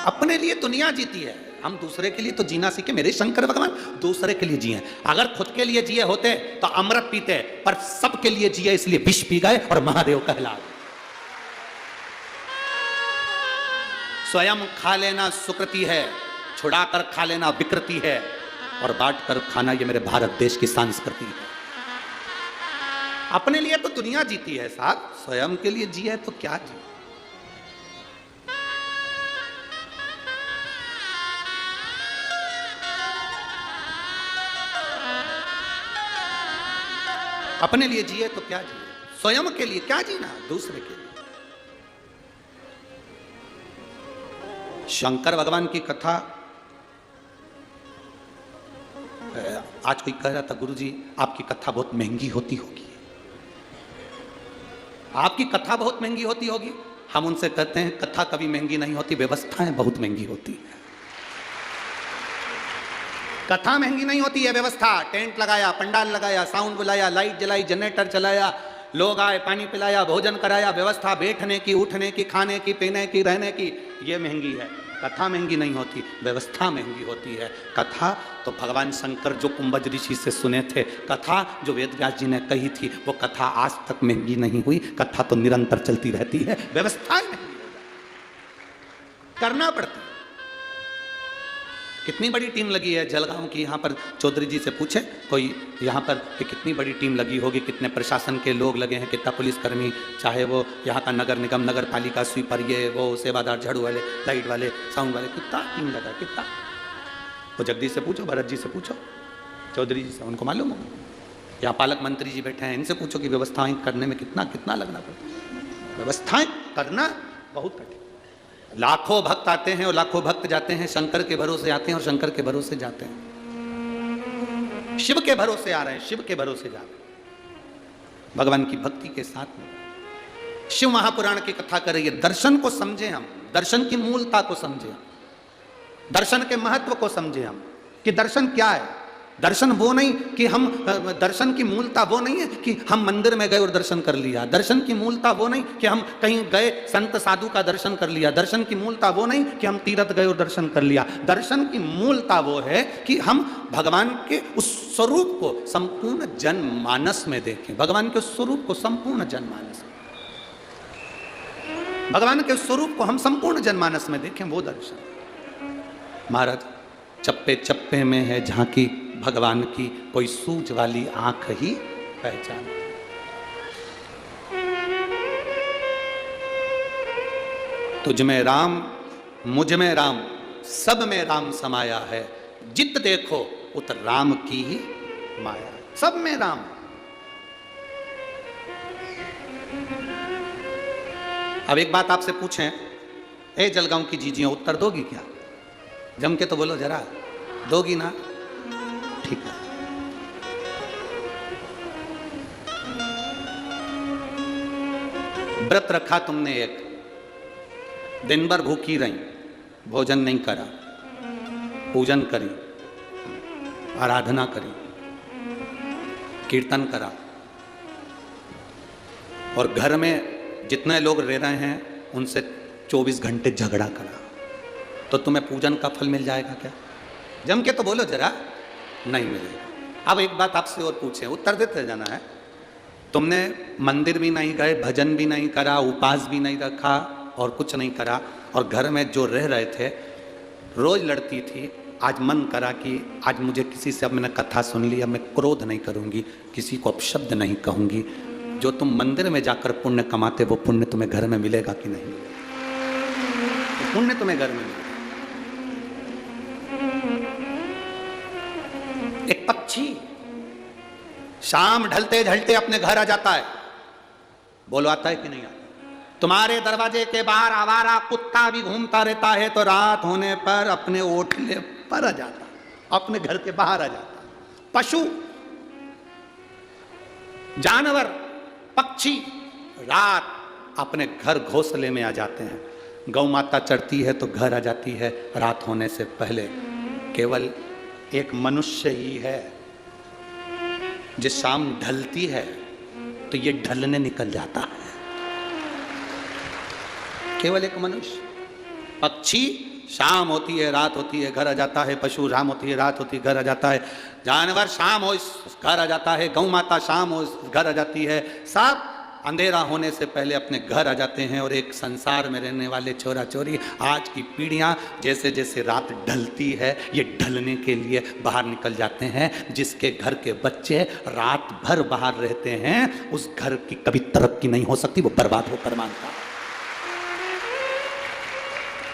अपने लिए दुनिया जीती है, हम दूसरे के लिए तो जीना सीखे। मेरे शंकर भगवान दूसरे के लिए जिए, अगर खुद के लिए जिए होते तो अमृत पीते, पर सबके लिए जिए इसलिए विष पी गए और महादेव कहला गए। स्वयं खा लेना सुकृति है, छुड़ाकर खा लेना विकृति है, और बांट कर खाना ये मेरे भारत देश की संस्कृति है। अपने लिए तो दुनिया जीती है साहब, स्वयं के लिए जिए तो क्या जिए। अपने लिए जिए तो क्या जिए, स्वयं के लिए क्या जीना, दूसरे के लिए। शंकर भगवान की कथा, आज कोई कह रहा था गुरुजी आपकी कथा बहुत महंगी होती होगी, आपकी कथा बहुत महंगी होती होगी। हम उनसे कहते हैं कथा कभी महंगी नहीं होती, व्यवस्थाएं बहुत महंगी होती है। कथा महंगी नहीं होती है, व्यवस्था, टेंट लगाया, पंडाल लगाया, साउंड बुलाया, लाइट जलाई, जनरेटर चलाया, लोग आए, पानी पिलाया, भोजन कराया, व्यवस्था बैठने की, उठने की, खाने की, पीने की, रहने की, ये महंगी है। कथा महंगी नहीं होती, व्यवस्था महंगी होती है। कथा तो भगवान शंकर जो कुंभज ऋषि से सुने थे, कथा जो वेद व्यास जी ने कही थी, वो कथा आज तक महंगी नहीं हुई। कथा तो निरंतर चलती रहती है, व्यवस्थाएं महंगी करना पड़ती है। कितनी बड़ी टीम लगी है जलगांव की, यहाँ पर चौधरी जी से पूछे कोई यहाँ पर कि कितनी बड़ी टीम लगी होगी, कितने प्रशासन के लोग लगे हैं, कितना पुलिसकर्मी, चाहे वो यहाँ का नगर निगम, नगर पालिका, स्वीपर, ये वो सेवादार, झाड़ू वाले, लाइट वाले, साउंड वाले, कितना टीम लगा, कितना। वो जगदीश से पूछो, भरत जी से पूछो, चौधरी जी से, उनको मालूम हो। यहाँ पालक मंत्री जी बैठे हैं, इनसे पूछो कि व्यवस्थाएं करने में कितना कितना लगना पड़ता है। व्यवस्थाएं करना बहुत कठिन। लाखों भक्त आते हैं और लाखों भक्त जाते हैं, शंकर के भरोसे आते हैं और शंकर के भरोसे जाते हैं। शिव के भरोसे आ रहे हैं, शिव के भरोसे जा रहे हैं, भगवान की भक्ति के साथ में। शिव महापुराण की कथा कर रही है, दर्शन को समझे हम, दर्शन की मूलता को समझे हम, दर्शन के महत्व को समझे हम कि दर्शन क्या है। दर्शन वो नहीं कि हम, दर्शन की मूलता वो नहीं है कि हम मंदिर में गए और दर्शन कर लिया। दर्शन की मूलता वो नहीं कि हम कहीं गए संत साधु का दर्शन कर लिया। दर्शन की मूलता वो नहीं कि हम तीर्थ गए और दर्शन कर लिया। दर्शन की मूलता वो है कि हम भगवान के उस स्वरूप को संपूर्ण जनमानस में देखें, भगवान के उस स्वरूप को संपूर्ण जनमानस में, भगवान के स्वरूप को हम संपूर्ण जनमानस में देखें, वो दर्शन। महाराज चप्पे चप्पे में है झांकी भगवान की, कोई सूझ वाली आंख ही पहचान। तुझ में राम, मुझ में राम, सब में राम समाया है। जित देखो उत राम की ही माया, सब में राम। अब एक बात आपसे पूछें, ए जलगांव की जीजियां, उत्तर दोगी क्या? जम के तो बोलो जरा, दोगी ना? ठीक है। व्रत रखा तुमने, एक दिन भर भूखी रही, भोजन नहीं करा, पूजन करी, आराधना करी, कीर्तन करा, और घर में जितने लोग रह रहे हैं उनसे 24 घंटे झगड़ा करा, तो तुम्हें पूजन का फल मिल जाएगा क्या? जम के तो बोलो जरा, नहीं मिलेगा। अब एक बात आपसे और पूछें, उत्तर देते जाना है। तुमने मंदिर भी नहीं गए, भजन भी नहीं करा, उपास भी नहीं रखा और कुछ नहीं करा, और घर में जो रह रहे थे रोज लड़ती थी, आज मन करा कि आज मुझे किसी से, अब मैंने कथा सुन ली, अब मैं क्रोध नहीं करूंगी, किसी को अपशब्द नहीं कहूंगी। जो तुम मंदिर में जाकर पुण्य कमाते, वो पुण्य तुम्हें घर में मिलेगा कि नहीं मिलेगा? पुण्य तुम्हें घर में मिलेगा। एक पक्षी शाम ढलते ढलते अपने घर आ जाता है, बोलो आता है कि नहीं आता? तुम्हारे दरवाजे के बाहर आवारा कुत्ता भी घूमता रहता है, तो रात होने पर अपने ओटले पर आ जाता, अपने घर के बाहर आ जाता। पशु, जानवर, पक्षी रात अपने घर घोंसले में आ जाते हैं। गौ माता चढ़ती है तो घर आ जाती है रात होने से पहले। केवल एक मनुष्य ही है जिस शाम ढलती है तो ये ढलने निकल जाता है। केवल एक मनुष्य। पक्षी शाम होती है रात होती है घर आ जाता है, पशु शाम होती है रात होती है घर आ जाता है, जानवर शाम हो घर आ जाता है, गौ माता शाम हो घर आ जाती है, सब अंधेरा होने से पहले अपने घर आ जाते हैं। और एक संसार में रहने वाले छोरा छोरी, आज की पीढ़ियां जैसे जैसे रात ढलती है ये ढलने के लिए बाहर निकल जाते हैं। जिसके घर के बच्चे रात भर बाहर रहते हैं उस घर की कभी तरक्की नहीं हो सकती, वो बर्बाद होकर मानता।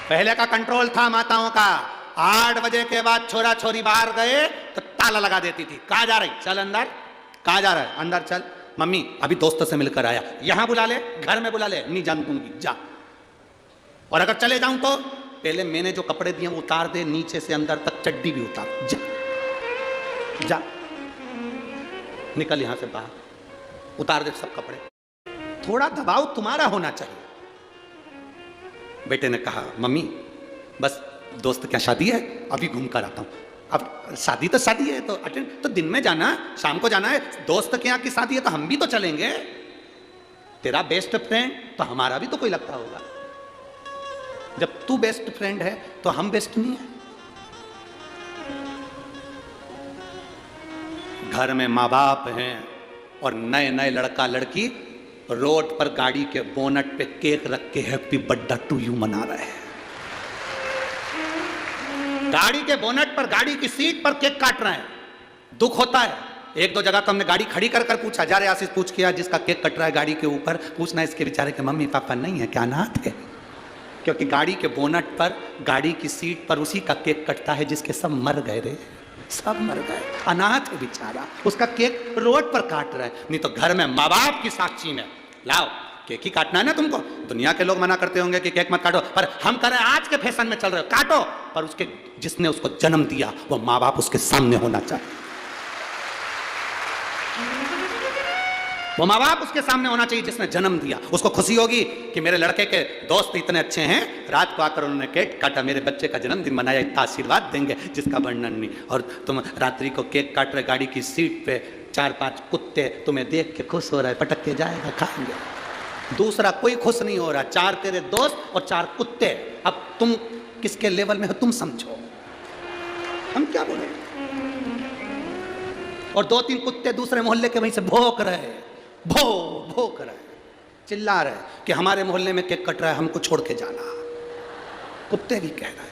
पहले का कंट्रोल था माताओं का, 8 बजे के बाद छोरा छोरी बाहर गए तो ताला लगा देती थी। कहाँ जा रही? चल अंदर। कहाँ जा रहा है? अंदर चल। मम्मी अभी दोस्त से मिलकर आया, यहां बुला ले, घर में बुला ले, नहीं जान दूंगी, जा। और अगर चले जाऊं तो पहले मैंने जो कपड़े दिए वो उतार दे, नीचे से अंदर तक चड्डी भी उतार, जा जा, निकल यहां से बाहर, उतार दे सब कपड़े। थोड़ा दबाव तुम्हारा होना चाहिए। बेटे ने कहा मम्मी बस दोस्त क्या शादी है, अभी घूम कर आता हूं। अब शादी तो शादी है तो अटेंड, तो दिन में जाना, शाम को जाना है। दोस्त के यहाँ की शादी है तो हम भी तो चलेंगे। तेरा बेस्ट फ्रेंड तो हमारा भी तो कोई लगता होगा। जब तू बेस्ट फ्रेंड है तो हम बेस्ट नहीं है। घर में माँ बाप हैं और नए नए लड़का लड़की रोड पर गाड़ी के बोनट पे केक रख के हैप्पी बर्थडे टू यू मना रहे हैं। गाड़ी के बोनट पर, गाड़ी की सीट पर केक काट रहे हैं। दुख होता है। एक दो जगह तो हमने गाड़ी खड़ी कर कर पूछा, जा रे आशीष पूछ किया, जिसका केक कट रहा है गाड़ी के ऊपर, पूछना इसके बेचारे के मम्मी पापा नहीं है क्या, अनाथ है? क्योंकि गाड़ी के बोनट पर, गाड़ी की सीट पर उसी का केक कटता है जिसके सब मर गए रे, सब मर गए, अनाथ है बेचारा, उसका केक रोड पर काट रहा है। नहीं तो घर में माँ बाप की साक्षी में लाओ केक ही काटना है ना तुमको। दुनिया के लोग मना करते होंगे कि केक मत काटो, पर हम कह रहे हैं आज के फैशन में चल रहे हो, काटो, पर उसके जिसने उसको जन्म दिया वो माँ बाप उसके सामने होना चाहिए। वो माँ बाप उसके सामने होना चाहिए जिसने जन्म दिया। उसको खुशी होगी कि मेरे लड़के के दोस्त इतने अच्छे हैं, रात को आकर उन्होंने केक काटा, मेरे बच्चे का जन्मदिन मनाया, इतना आशीर्वाद देंगे जिसका वर्णन नहीं। और तुम रात्रि को केक काट रहे, गाड़ी की सीट पे 4-5 कुत्ते तुम्हें देख के खुश हो रहा है, पटक के जाएगा, खाएंगे। दूसरा कोई खुश नहीं हो रहा, 4 तेरे दोस्त और 4 कुत्ते। अब तुम किसके लेवल में हो तुम समझो, हम क्या बोले। और 2-3 कुत्ते दूसरे मोहल्ले के वहीं से भौंक रहे, भौंक रहे, चिल्ला रहे कि हमारे मोहल्ले में केक कट रहा है, हमको छोड़ के जाना। कुत्ते भी कह रहे हैं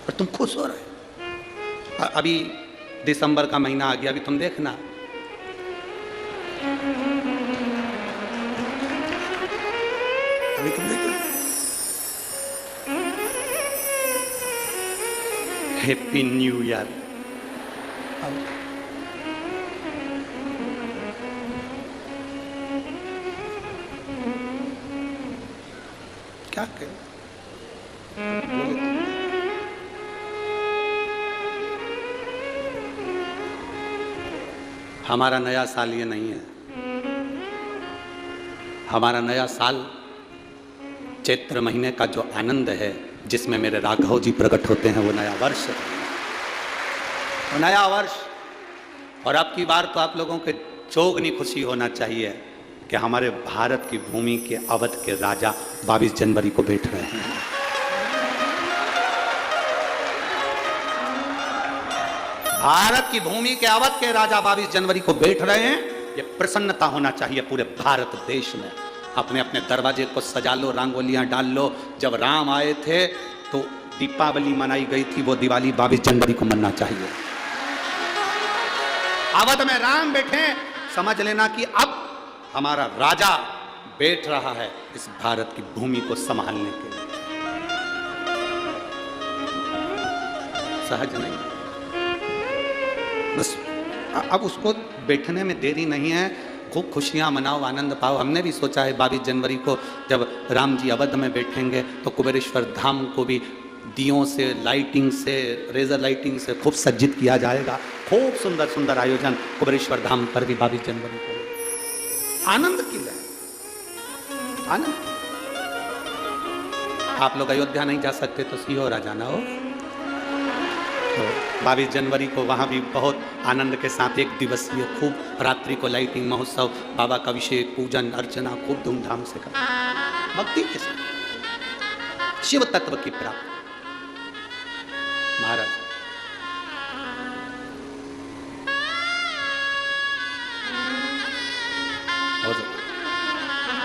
और तुम खुश हो रहे। अभी दिसंबर का महीना आ गया, अभी तुम देखना, अभी तुम देखना, हैप्पी न्यू ईयर। क्या करें? हमारा नया साल ये नहीं है। हमारा नया साल चैत्र महीने का जो आनंद है, जिसमें मेरे राघव जी प्रकट होते हैं, वो नया वर्ष है, वो नया वर्ष। और अब की बार तो आप लोगों के चौगनी खुशी होना चाहिए कि हमारे भारत की भूमि के अवध के राजा 22 जनवरी को बैठ रहे हैं। भारत की भूमि के अवध के राजा 22 जनवरी को बैठ रहे हैं। ये प्रसन्नता होना चाहिए पूरे भारत देश में। अपने अपने दरवाजे को सजा लो, रंगोलियां डाल लो। जब राम आए थे तो दीपावली मनाई गई थी, वो दिवाली 22 जनवरी को मनना चाहिए। अवध में राम बैठे, समझ लेना कि अब हमारा राजा बैठ रहा है इस भारत की भूमि को संभालने के लिए। सहज नहीं, बस अब उसको बैठने में देरी नहीं है। खूब खुशियां मनाओ, आनंद पाओ। हमने भी सोचा है 22 जनवरी को जब राम जी अवध में बैठेंगे तो कुबेरेश्वर धाम को भी दियों से, लाइटिंग से, रेजर लाइटिंग से खूब सज्जित किया जाएगा। खूब सुंदर सुंदर आयोजन कुबेरेश्वर धाम पर भी 22 जनवरी को। आनंद की लहर, आनंद। आप लोग अयोध्या नहीं जा सकते तो सीहोर आ जाना हो। तो 22 जनवरी को वहाँ भी बहुत आनंद के साथ एक दिवसीय खूब रात्रि को लाइटिंग महोत्सव, बाबा का अभिषेक, पूजन अर्चना खूब धूमधाम से कर, भक्ति के साथ शिव तत्व की प्राप्ति। महाराज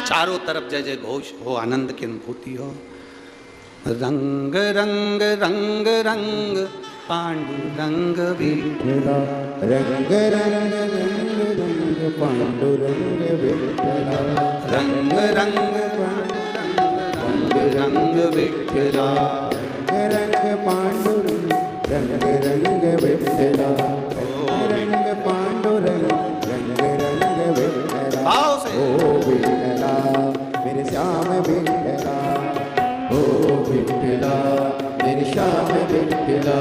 चारों तरफ जय जय घोष हो, आनंद की अनुभूति हो। रंग रंग रंग रंग पांडुरंग विठला, रंग रंग रंग रंग पांडुरंग विठला, रंग रंग रंग रंग विठला, रंग रंग पांडुरंग रंग रंग विठला, रंग पांडुरंग रंग रंग विठला। आओ से ओ विठला मेरे श्याम विठला, ओ विठला मेरे श्याम विठला,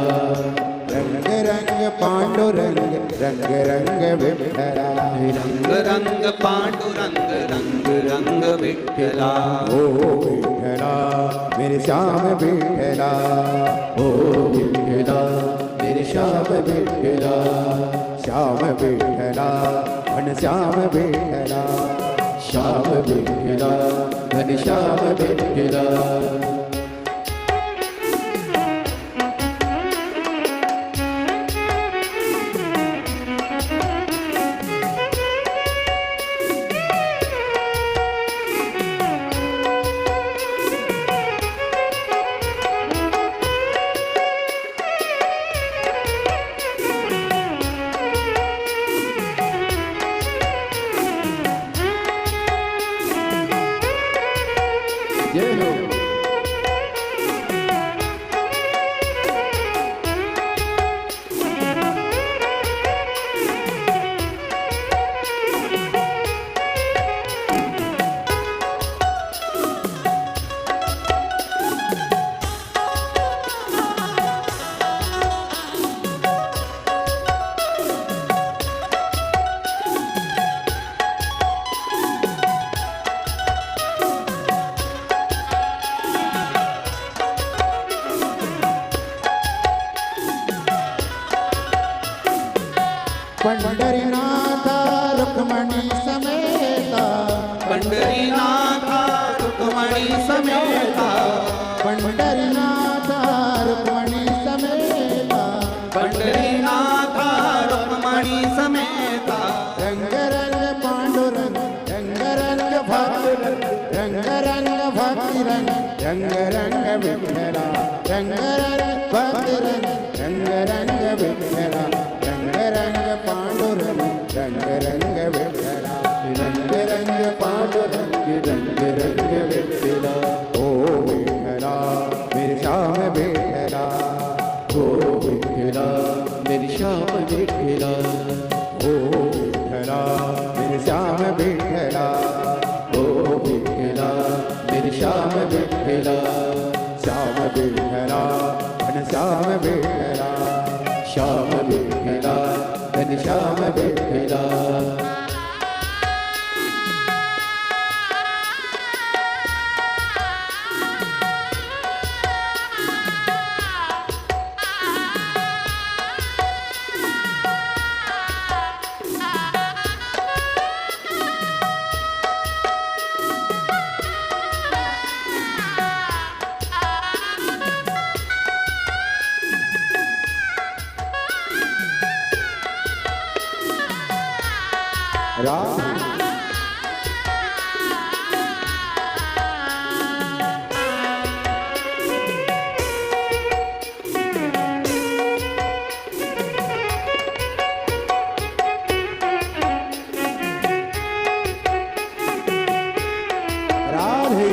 रंग रंग पांडुरंग रंग रंग विठला, रंग रंग पांडुरंग रंग रंग विठला। ओ विठला मेरे श्याम विठला, ओ विठला मेरे श्याम विठला, श्याम विठला घन श्याम विठला, श्याम विठला घन श्याम विठला। जय हो। पंढरीनाथ रुक्मणी समेता, पंढरीनाथ रुक्मणी समेता, पंढरीनाथ रुक्मणी समेता, पंढरीनाथ रुक्मणी समेता। रंग रंग पांडुरंग रंग रंग भक्ति रंग रंग भक्ति रंग रंग रंग विठला, रंग रंग भक्ति रंग रंग विठला, रंग रंग पांडुरंग रंग रंग विठला, रंग रंग पांडुरंग रंग रंग विठला। ओ विठला मेरे श्याम विठला, ओ विठला मेरे श्याम विठला, ओ विठ्ठला मेरे श्याम विठ्ठला, ओ विठ्ठला मेरे श्याम विठ्ठला, श्याम विठ्ठला घनश्याम विठ्ठला, श्याम विठ्ठला घनश्याम विठ्ठला। राधे राधे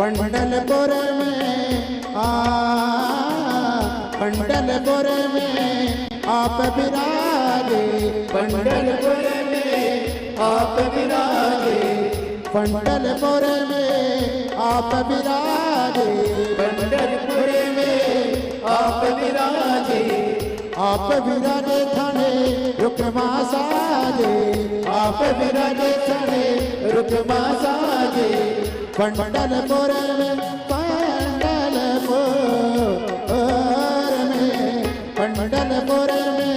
पंढरपुर में पंढरपुर में आप विराजे, पंढरपुर में आप विराजे, पंढरपुर में आप विराजे, पंढरपुर में आप विराजे, आप विराजे थाने रुकमा साजे, आप विराजे थाने रुकमा साजे, पंढरपुर में पंढरपुर में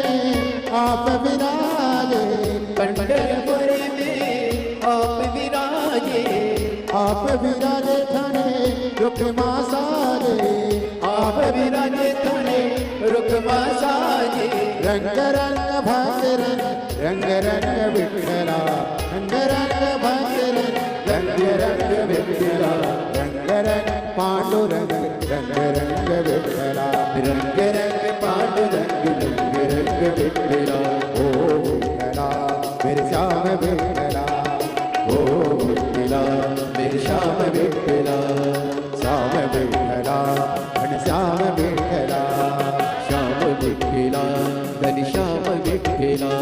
आप विराजे, पंढरपुर में आप विराजे, आप विराजे थाने रुकमा साजे, आप विराजे थाने रुकमा साजे, रंग रंग भक्त रंग रंग विठ्ठला, रंग रंग भक्त रंग रंग विठ्ठला, रंग रंग पांडुरंग रंग रंग विठ्ठला, रंग रंग पांडुरंग रंग रंग विठ्ठला, ओ विठ्ठला मेरे श्याम विठ्ठला, ओ विठ्ठला मेरे श्याम विठ्ठला, श्याम विठ्ठला घनश्याम विठ्ठला, श्याम विठ्ठला घनश्याम विठ्ठला।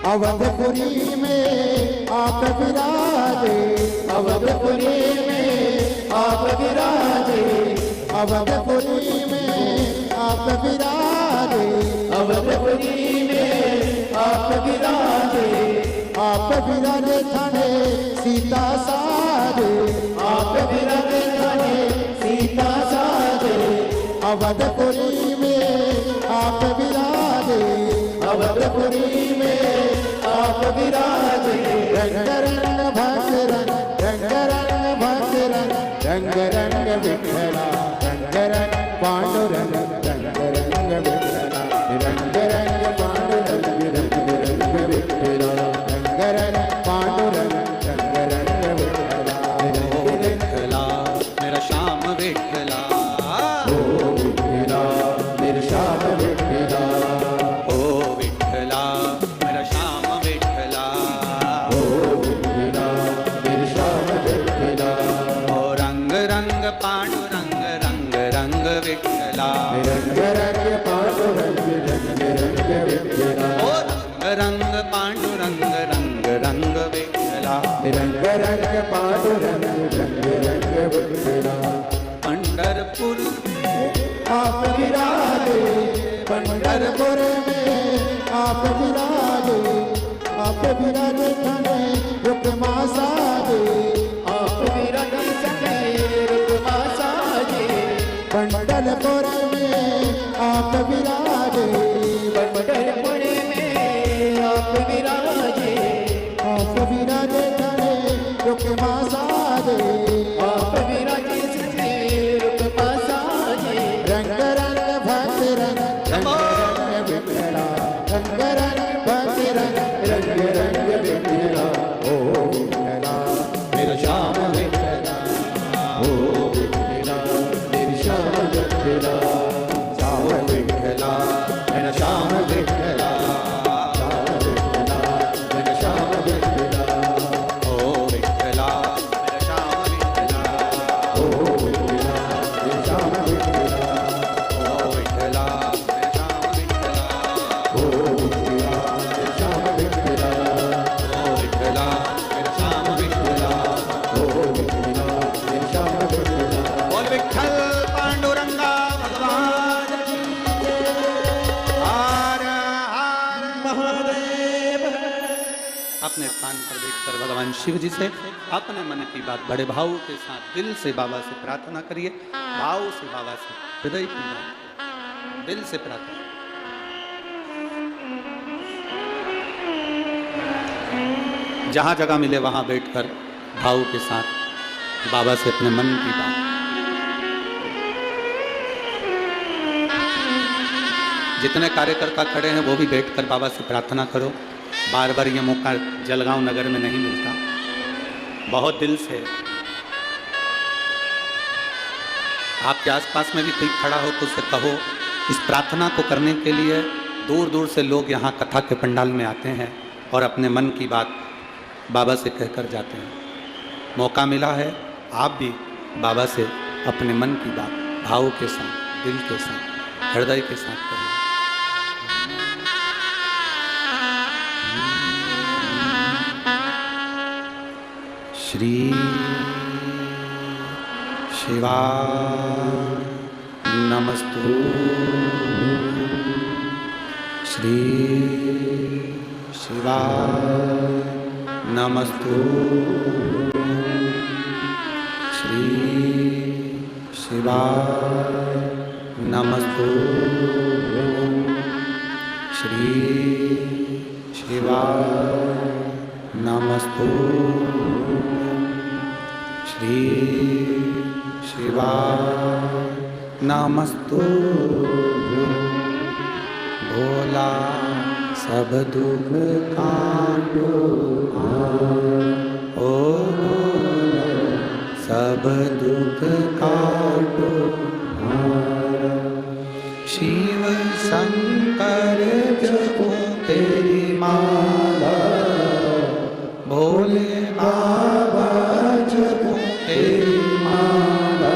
अवधपुरी में आप विराजे, अवधपुरी में आप विराजे, अवधपुरी में आप विराजे, अवधपुरी में आप विराजे, आप विराजे थाने सीता साजे, आप विराजे थाने सीता साजे, अवधपुरी में आप विराजे, अवधपुरी में आप विराजे, रंग रंग भक्त रंग रंग भक्त रंग रंग विठला, रंग रंग पांडुरंग रंग रंग विठला, रंग रंग पांडुरंग रंग रंग विठला, रंग रंग पांडुरंग रंग रंग विठला, ओ विठला मेरा श्याम विठला, ओ विठला मेरे श्याम विठला, ओ विठला मेरा श्याम विठला, ओ विठला मेरे श्याम विठला, ओ रंग रंग पांडुरंग रंग रंग विठला, रंग रंग पांडुरंग रंग रंग विठला, ओ रंग पांडुरंग रंग रंग विठला, रंग रंग पांडुरंग रंग रंग विठला, पंढरपुर आप विराजे, पंढरपुर में आप विराजे, आप विराजे थाने रुक्मा साजे, आप विराजे थाने रुक्मा साजे, पंढरपुर में आप विराजे, पंढरपुर में आप विराजे, आप विराजे थाने रुक्मा साजे, आप विराजे थाने रुक्मा साजे, रंग रंग भक्त रंग रंग विठला, रंग रंग भक्त रंग रंग विठला, ओ विठला मेरा श्याम विठला, ओ विठला मेरी श्याम विठला, श्याम विठला मेरा श्याम विठला, श्याम विठला मेरा श्याम विठला, ओ विठला मेरा श्याम विठला, ओ विठला मेरा श्याम विठला, ओ विठला मेरा श्याम विठला, ओ विठला मेरा श्याम विठला, ओ विठला मेरा श्याम विठला, ओ विठला मेरा श्याम विठला, बोल विठ्ठल पांडुरंगा भगवान की जय। हर हर महादेव। अपने स्थान पर बैठकर भगवान शिव जी से अपने मन की बात बड़े भाव के साथ दिल से बाबा से प्रार्थना करिए। भाव से बाबा से, हृदय की बात, दिल से प्रार्थना। जहां जगह मिले वहां बैठकर भाव के साथ बाबा से अपने मन की बात। जितने कार्यकर्ता खड़े हैं वो भी बैठकर बाबा से प्रार्थना करो। बार बार ये मौका जलगांव नगर में नहीं मिलता। बहुत दिल से आपके आसपास में भी कोई खड़ा हो तो उसे कहो। इस प्रार्थना को करने के लिए दूर दूर से लोग यहाँ कथा के पंडाल में आते हैं और अपने मन की बात बाबा से कहकर जाते हैं। मौका मिला है, आप भी बाबा से अपने मन की बात भाव के साथ, दिल के साथ, हृदय के साथ करिए। श्री शिवा नमस्तु, श्री शिवा नमस्तु, श्री शिवा नमस्तु, श्री शिवा नमस्तु, श्री शिवा नमस्तु। भोला सब दुख काटो, ओ भोला सब दुख काटो। शिव शंकर जपो तेरी माला, भोले बाबा जपो तेरी माला।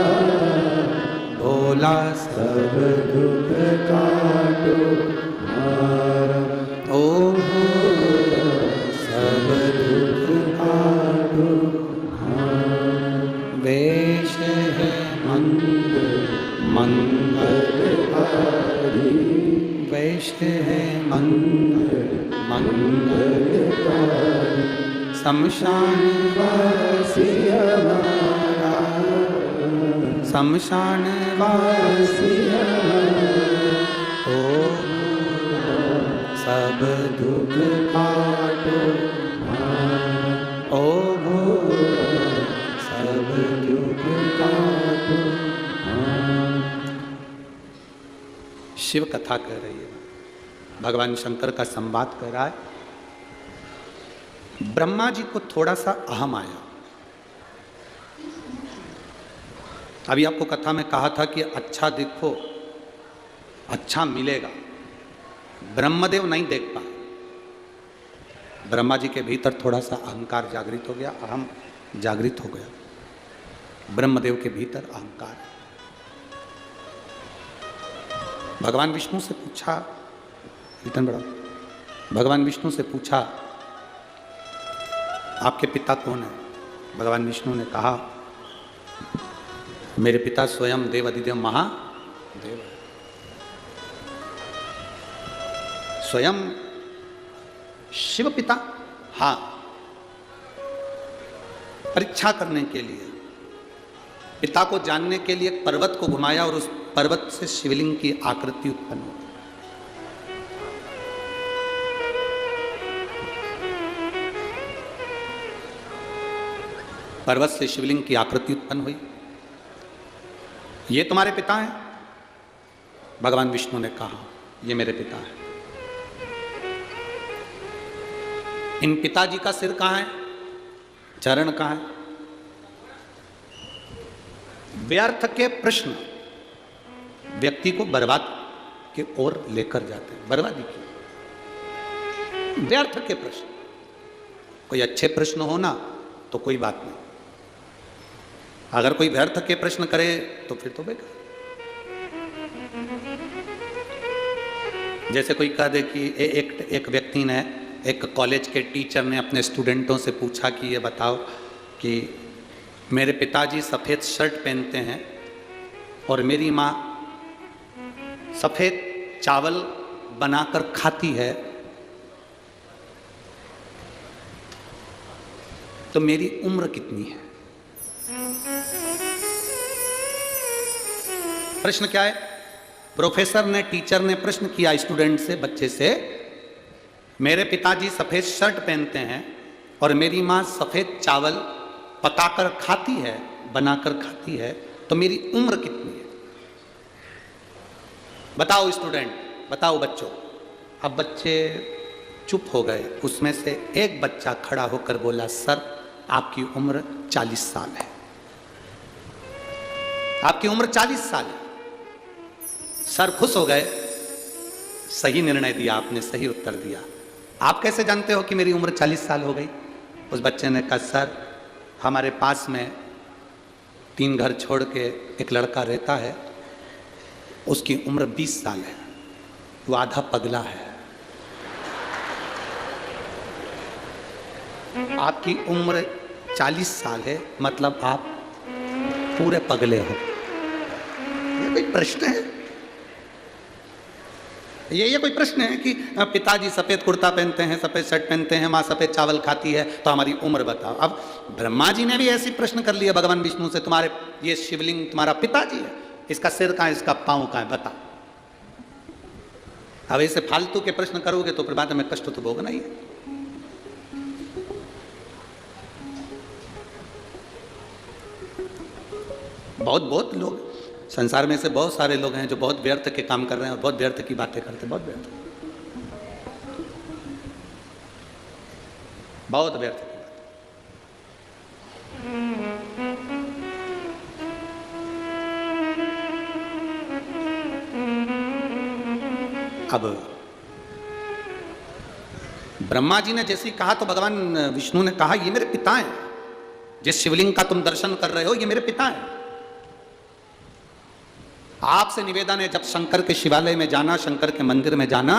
भोला सब दुख काटो, ओ भोला मंगलकारी शमशान वासी हमारा शमशान वासी ओ सब दुख काटो ओ सब दुख काटो। शिव कथा कह रही है, भगवान शंकर का संवाद कर रहा है। ब्रह्मा जी को थोड़ा सा अहम आया। अभी आपको कथा में कहा था कि अच्छा देखो, अच्छा मिलेगा। ब्रह्मदेव नहीं देख पाए। ब्रह्मा जी के भीतर थोड़ा सा अहंकार जागृत हो गया, अहम जागृत हो गया। ब्रह्मदेव के भीतर अहंकार। भगवान विष्णु से पूछा, इतना बड़ा, भगवान विष्णु से पूछा आपके पिता कौन है? भगवान विष्णु ने कहा मेरे पिता स्वयं देवाधिदेव महादेव है। स्वयं शिव पिता? हाँ। परीक्षा करने के लिए, पिता को जानने के लिए एक पर्वत को घुमाया और उस पर्वत से शिवलिंग की आकृति उत्पन्न हुई। पर्वत से शिवलिंग की आकृति उत्पन्न हुई। ये तुम्हारे पिता हैं? भगवान विष्णु ने कहा ये मेरे पिता हैं। इन पिताजी का सिर कहाँ है? चरण कहाँ है? व्यर्थ के प्रश्न व्यक्ति को बर्बाद की ओर लेकर जाते हैं, बर्बादी की। व्यर्थ के प्रश्न, कोई अच्छे प्रश्न हो ना तो कोई बात नहीं। अगर कोई व्यर्थ के प्रश्न करे तो फिर तो बेकार। जैसे कोई कह दे कि एक व्यक्ति ने, एक कॉलेज के टीचर ने अपने स्टूडेंटों से पूछा कि ये बताओ कि मेरे पिताजी सफ़ेद शर्ट पहनते हैं और मेरी माँ सफ़ेद चावल बनाकर खाती है, तो मेरी उम्र कितनी है? प्रश्न क्या है? प्रोफेसर ने, टीचर ने प्रश्न किया स्टूडेंट से, बच्चे से, मेरे पिताजी सफ़ेद शर्ट पहनते हैं और मेरी माँ सफ़ेद चावल पकाकर खाती है, बनाकर खाती है, तो मेरी उम्र कितनी है? बताओ स्टूडेंट, बताओ बच्चों। अब बच्चे चुप हो गए। उसमें से एक बच्चा खड़ा होकर बोला, सर आपकी उम्र 40 साल है। आपकी उम्र 40 साल है। सर खुश हो गए, सही निर्णय दिया आपने, सही उत्तर दिया। आप कैसे जानते हो कि मेरी उम्र 40 साल हो गई? उस बच्चे ने कहा, सर हमारे पास में 3 घर छोड़ के एक लड़का रहता है, उसकी उम्र 20 साल है, वो आधा पगला है। आपकी उम्र 40 साल है, मतलब आप पूरे पगले हो। ये कोई प्रश्न है? ये कोई प्रश्न है कि पिताजी सफ़ेद कुर्ता पहनते हैं, सफ़ेद शर्ट पहनते हैं, माँ सफ़ेद चावल खाती है, तो हमारी उम्र बताओ। अब ब्रह्मा जी ने भी ऐसी प्रश्न कर लिया भगवान विष्णु से, तुम्हारे ये शिवलिंग तुम्हारा पिताजी है, इसका सिर कहाँ है, इसका पाँव कहाँ है, बता। अब ऐसे फालतू के प्रश्न करोगे तो फिर बाद में कष्ट तो भोगना ही है। बहुत लोग संसार में से, बहुत सारे लोग हैं जो बहुत व्यर्थ के काम कर रहे हैं और बहुत व्यर्थ की बातें करते हैं, बहुत व्यर्थ की बात। अब ब्रह्मा जी ने जैसे कहा तो भगवान विष्णु ने कहा, ये मेरे पिता हैं, जिस शिवलिंग का तुम दर्शन कर रहे हो ये मेरे पिता हैं। आपसे निवेदन है, जब शंकर के शिवालय में जाना, शंकर के मंदिर में जाना,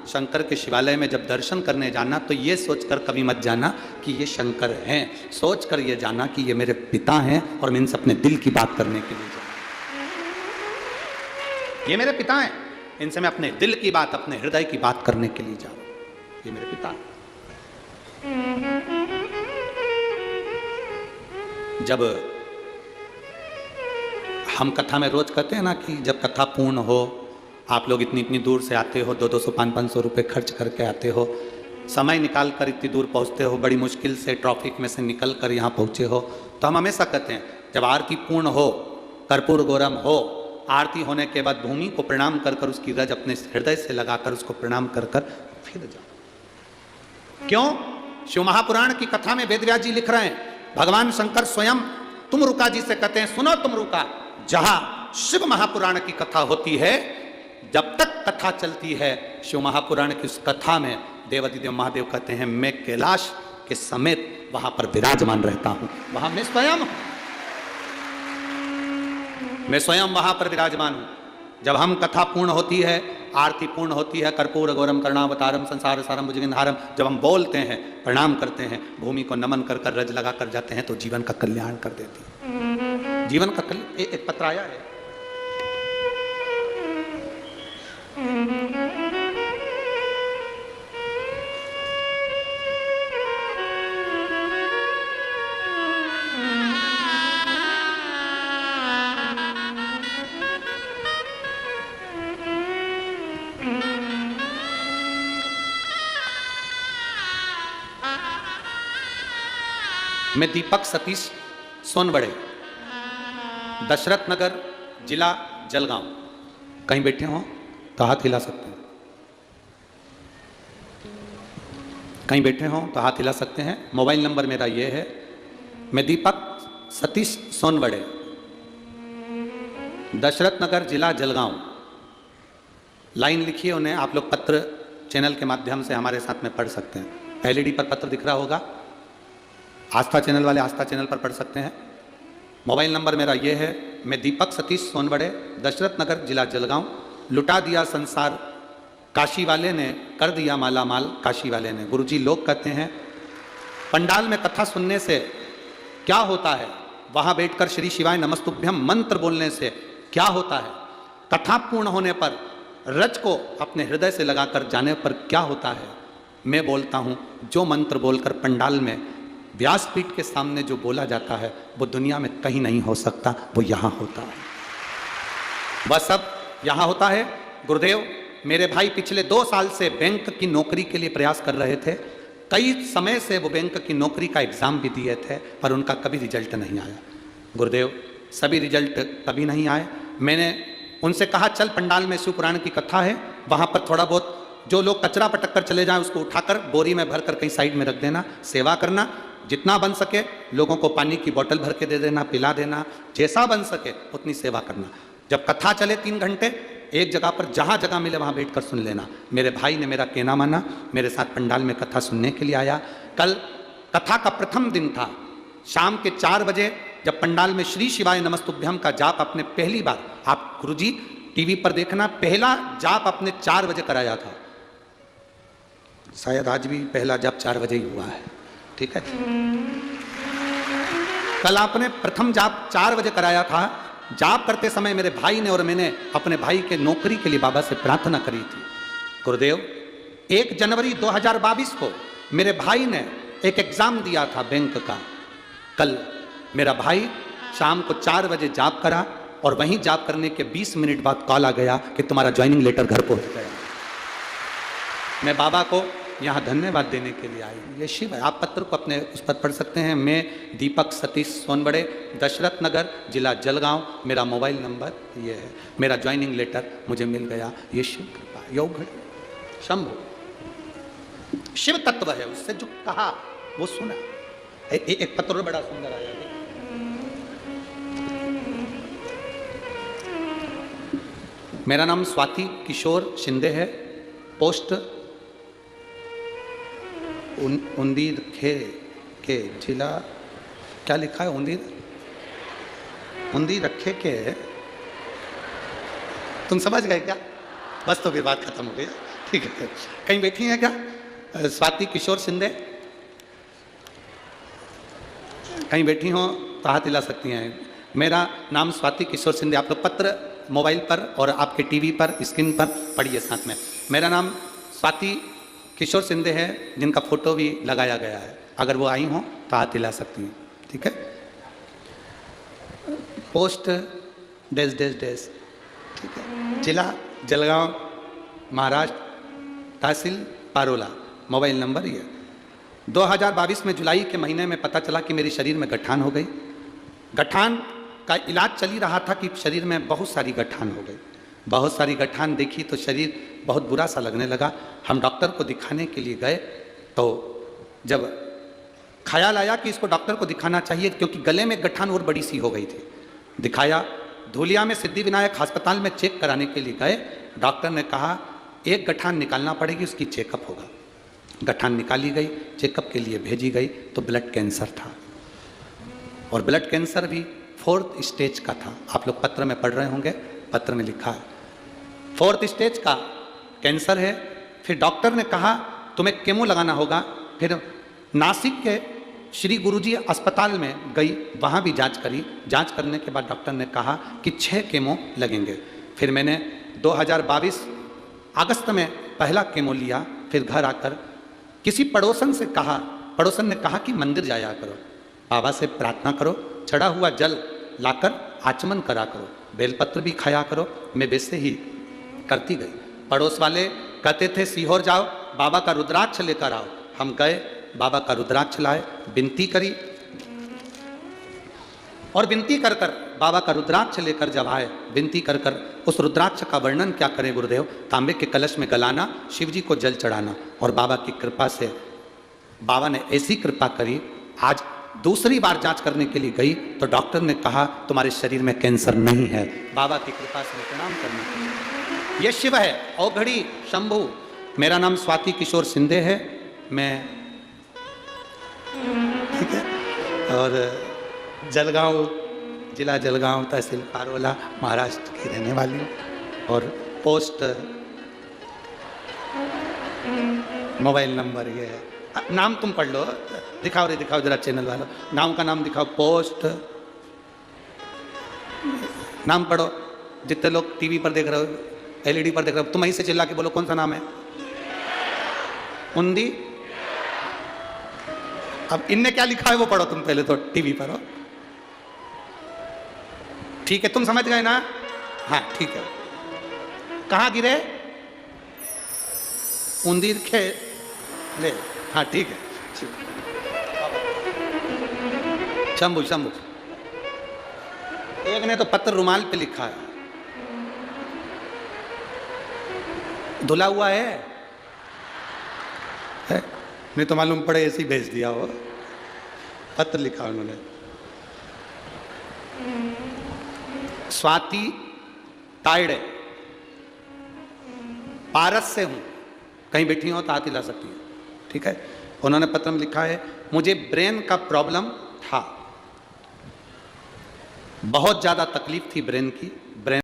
शंकर के शिवालय में जब दर्शन करने जाना, तो ये सोचकर कभी मत जाना कि ये शंकर हैं, सोचकर ये जाना कि ये मेरे पिता हैं और मैं इनसे अपने दिल की बात करने के लिए जाऊँ। ये मेरे पिता हैं, इनसे मैं अपने दिल की बात, अपने हृदय की बात करने के लिए जाऊँ। ये मेरे पिता। जब हम कथा में रोज कहते हैं ना कि जब कथा पूर्ण हो, आप लोग इतनी इतनी दूर से आते हो, 200 500 रुपये खर्च करके आते हो, समय निकाल कर इतनी दूर पहुंचते हो, बड़ी मुश्किल से ट्रैफिक में से निकल कर यहाँ पहुँचे हो, तो हम हमेशा कहते हैं जब आरती पूर्ण हो, कर्पूर गौरम हो, आरती होने के बाद भूमि को प्रणाम कर कर उसकी रज अपने हृदय से लगाकर उसको प्रणाम कर कर फिर जाओ। क्यों? शिव महापुराण की कथा में वेदव्यास जी लिख रहे हैं, भगवान शंकर स्वयं तुमरुका जी से कहते हैं, सुनो तुमरुका, जहां शिव महापुराण की कथा होती है, जब तक कथा चलती है शिव महापुराण की उस कथा में देवादिदेव महादेव कहते हैं मैं कैलाश के समेत वहां पर विराजमान रहता हूं, वहां मैं स्वयं वहां पर विराजमान हूं। जब हम कथा पूर्ण होती है, आरती पूर्ण होती है, कर्पूर गौरम करुणावतारम संसार सारम भुजगेंद्रहारम, जब हम बोलते हैं, प्रणाम करते हैं, भूमि को नमन कर कर रज लगा कर जाते हैं, तो जीवन का कल्याण कर देती है। जीवन का कल्याण। एक पत्र आया है, मैं दीपक सतीश सोनबड़े, दशरथ नगर, जिला जलगांव। कहीं बैठे हो तो हाथ हिला सकते हैं, कहीं बैठे हो तो हाथ हिला सकते हैं। मोबाइल नंबर मेरा ये है, मैं दीपक सतीश सोनबड़े, दशरथ नगर, जिला जलगांव। लाइन लिखिए उन्हें, आप लोग पत्र चैनल के माध्यम से हमारे साथ में पढ़ सकते हैं। एलईडी पर पत्र दिख रहा होगा, आस्था चैनल वाले आस्था चैनल पर पढ़ सकते हैं। मोबाइल नंबर मेरा ये है, मैं दीपक सतीश सोनबड़े, दशरथ नगर, जिला जलगांव। लुटा दिया संसार काशी वाले ने, कर दिया माला माल काशी वाले ने। गुरुजी लोग कहते हैं पंडाल में कथा सुनने से क्या होता है, वहां बैठकर श्री शिवाय नमस्तुभ्यम मंत्र बोलने से क्या होता है, कथा पूर्ण होने पर रज को अपने हृदय से लगाकर जाने पर क्या होता है। मैं बोलता हूं, जो मंत्र बोलकर पंडाल में व्यासपीठ के सामने जो बोला जाता है वो दुनिया में कहीं नहीं हो सकता, वो यहाँ होता है, वह सब यहाँ होता है। गुरुदेव, मेरे भाई पिछले 2 साल से बैंक की नौकरी के लिए प्रयास कर रहे थे, कई समय से वो बैंक की नौकरी का एग्ज़ाम भी दिए थे, पर उनका कभी रिजल्ट नहीं आया। गुरुदेव, सभी रिजल्ट कभी नहीं आए। मैंने उनसे कहा चल पंडाल में शिव पुराण की कथा है, वहाँ पर थोड़ा बहुत जो लोग कचरा पटक कर चले जाएं उसको उठाकर बोरी में भरकर कहीं साइड में रख देना, सेवा करना, जितना बन सके लोगों को पानी की बोतल भर के दे देना, पिला देना, जैसा बन सके उतनी सेवा करना। जब कथा चले 3 घंटे, एक जगह पर जहाँ जगह मिले वहाँ बैठकर सुन लेना। मेरे भाई ने मेरा कहना माना, मेरे साथ पंडाल में कथा सुनने के लिए आया। कल कथा का प्रथम दिन था, शाम के 4 बजे जब पंडाल में श्री शिवाय नमस्तुभ्यम का जाप अपने पहली बार, आप गुरुजी टीवी पर देखना, पहला जाप अपने 4 बजे कराया था। शायद आज भी पहला जाप 4 बजे ही हुआ है, ठीक है। कल आपने प्रथम जाप 4 बजे कराया था। जाप करते समय मेरे भाई ने और मैंने अपने भाई के नौकरी के लिए बाबा से प्रार्थना करी थी। गुरुदेव, 1 जनवरी 2022 को मेरे भाई ने एक एग्जाम दिया था बैंक का। कल मेरा भाई शाम को 4 बजे जाप करा और वहीं जाप करने के 20 मिनट बाद कॉल आ गया कि तुम्हारा ज्वाइनिंग लेटर घर पहुंच गया। मैं बाबा को यहाँ धन्यवाद देने के लिए आई। ये शिव है। आप पत्र को अपने उस पर पढ़ सकते हैं। मैं दीपक सतीश सोनबड़े, दशरथ नगर, जिला जलगांव। मेरा मोबाइल नंबर ये है। मेरा ज्वाइनिंग लेटर मुझे मिल गया। ये शिव कृपा, योग घड़ी, शंभु शिव तत्व है। उससे जो कहा वो सुना। एक पत्र बड़ा सुंदर आया। मेरा नाम स्वाति किशोर शिंदे है। पोस्ट उंदीर के जिला, क्या लिखा है? उंदीर रखे के। तुम समझ गए क्या? बस तो फिर बात खत्म हो गई। ठीक है, कहीं बैठी हैं क्या? स्वाति किशोर शिंदे कहीं बैठी हो तो हाथ हिला सकती हैं। मेरा नाम स्वाति किशोर शिंदे। आप लोग पत्र मोबाइल पर और आपके टीवी पर स्क्रीन पर पढ़िए साथ में। मेरा नाम स्वाति किशोर सिंधे है, जिनका फोटो भी लगाया गया है, अगर वो आई हों तो हाथ हिला सकती हैं, ठीक है। पोस्ट डैश डैश डैश, ठीक है। जिला जलगांव महाराष्ट्र, तहसील पारोला, मोबाइल नंबर ये। 2022 में जुलाई के महीने में पता चला कि मेरे शरीर में गठान हो गई। गठान का इलाज चल ही रहा था कि शरीर में बहुत सारी गठान हो गई। बहुत सारी गठान देखी तो शरीर बहुत बुरा सा लगने लगा। हम डॉक्टर को दिखाने के लिए गए तो जब ख्याल आया कि इसको डॉक्टर को दिखाना चाहिए, क्योंकि गले में गठान और बड़ी सी हो गई थी। दिखाया, धूलिया में सिद्धिविनायक अस्पताल में चेक कराने के लिए गए। डॉक्टर ने कहा एक गठान निकालना पड़ेगी, उसकी चेकअप होगा। गठान निकाली गई, चेकअप के लिए भेजी गई तो ब्लड कैंसर था, और ब्लड कैंसर भी 4th स्टेज का था। आप लोग पत्र में पढ़ रहे होंगे, पत्र में लिखा है 4th स्टेज का कैंसर है। फिर डॉक्टर ने कहा तुम्हें केमो लगाना होगा। फिर नासिक के श्री गुरुजी अस्पताल में गई, वहाँ भी जांच करी। जांच करने के बाद डॉक्टर ने कहा कि 6 केमो लगेंगे। फिर मैंने 2022 अगस्त में पहला केमो लिया। फिर घर आकर किसी पड़ोसन से कहा, पड़ोसन ने कहा कि मंदिर जाया करो, बाबा से प्रार्थना करो, चढ़ा हुआ जल लाकर आचमन करा करो, बेलपत्र भी खाया करो। मैं वैसे ही करती गई। पड़ोस वाले कहते थे सीहोर जाओ, बाबा का रुद्राक्ष लेकर आओ। हम गए, बाबा का रुद्राक्ष लाए, विनती करी, और विनती कर कर बाबा का रुद्राक्ष लेकर जब आए, विनती कर कर उस रुद्राक्ष का वर्णन क्या करें गुरुदेव, तांबे के कलश में गलाना, शिव जी को जल चढ़ाना, और बाबा की कृपा से बाबा ने ऐसी कृपा करी। आज दूसरी बार जांच करने के लिए गई तो डॉक्टर ने कहा तुम्हारे शरीर में कैंसर नहीं है। बाबा की कृपा से प्रणाम करना। यह शिव है, औघड़ी शंभु। मेरा नाम स्वाति किशोर सिंधे है, मैं ठीक है, और जलगांव, जिला जलगांव, तहसील पारोला, महाराष्ट्र की रहने वाली हूँ। और पोस्ट मोबाइल नंबर ये है। नाम तुम पढ़ लो, दिखाओ रे, दिखाओ जरा चैनल वालों, नाम का नाम दिखाओ। पोस्ट नाम पढ़ो, जितने लोग टीवी पर देख रहे हो, एलईडी पर देख रहे हो, तुम वहीं से चिल्ला के बोलो कौन सा नाम है। उन्दी। अब इनने क्या लिखा है वो पढ़ो तुम पहले, तो टीवी पर हो, ठीक है, तुम समझ गए ना। हाँ ठीक है। कहाँ गिरे, उंदीर खे ले, हाँ ठीक है। शंभू शंभू। एक ने तो पत्र रुमाल पे लिखा है, धुला हुआ है? नहीं तो मालूम पड़े ऐसे ही भेज दिया हो। पत्र लिखा उन्होंने, स्वाति तायड़े, पारस से हूं, कहीं बैठी हो तो हाथ हिला सकती है, ठीक है। उन्होंने पत्र में लिखा है मुझे ब्रेन का प्रॉब्लम था, बहुत ज्यादा तकलीफ थी ब्रेन की, ब्रेन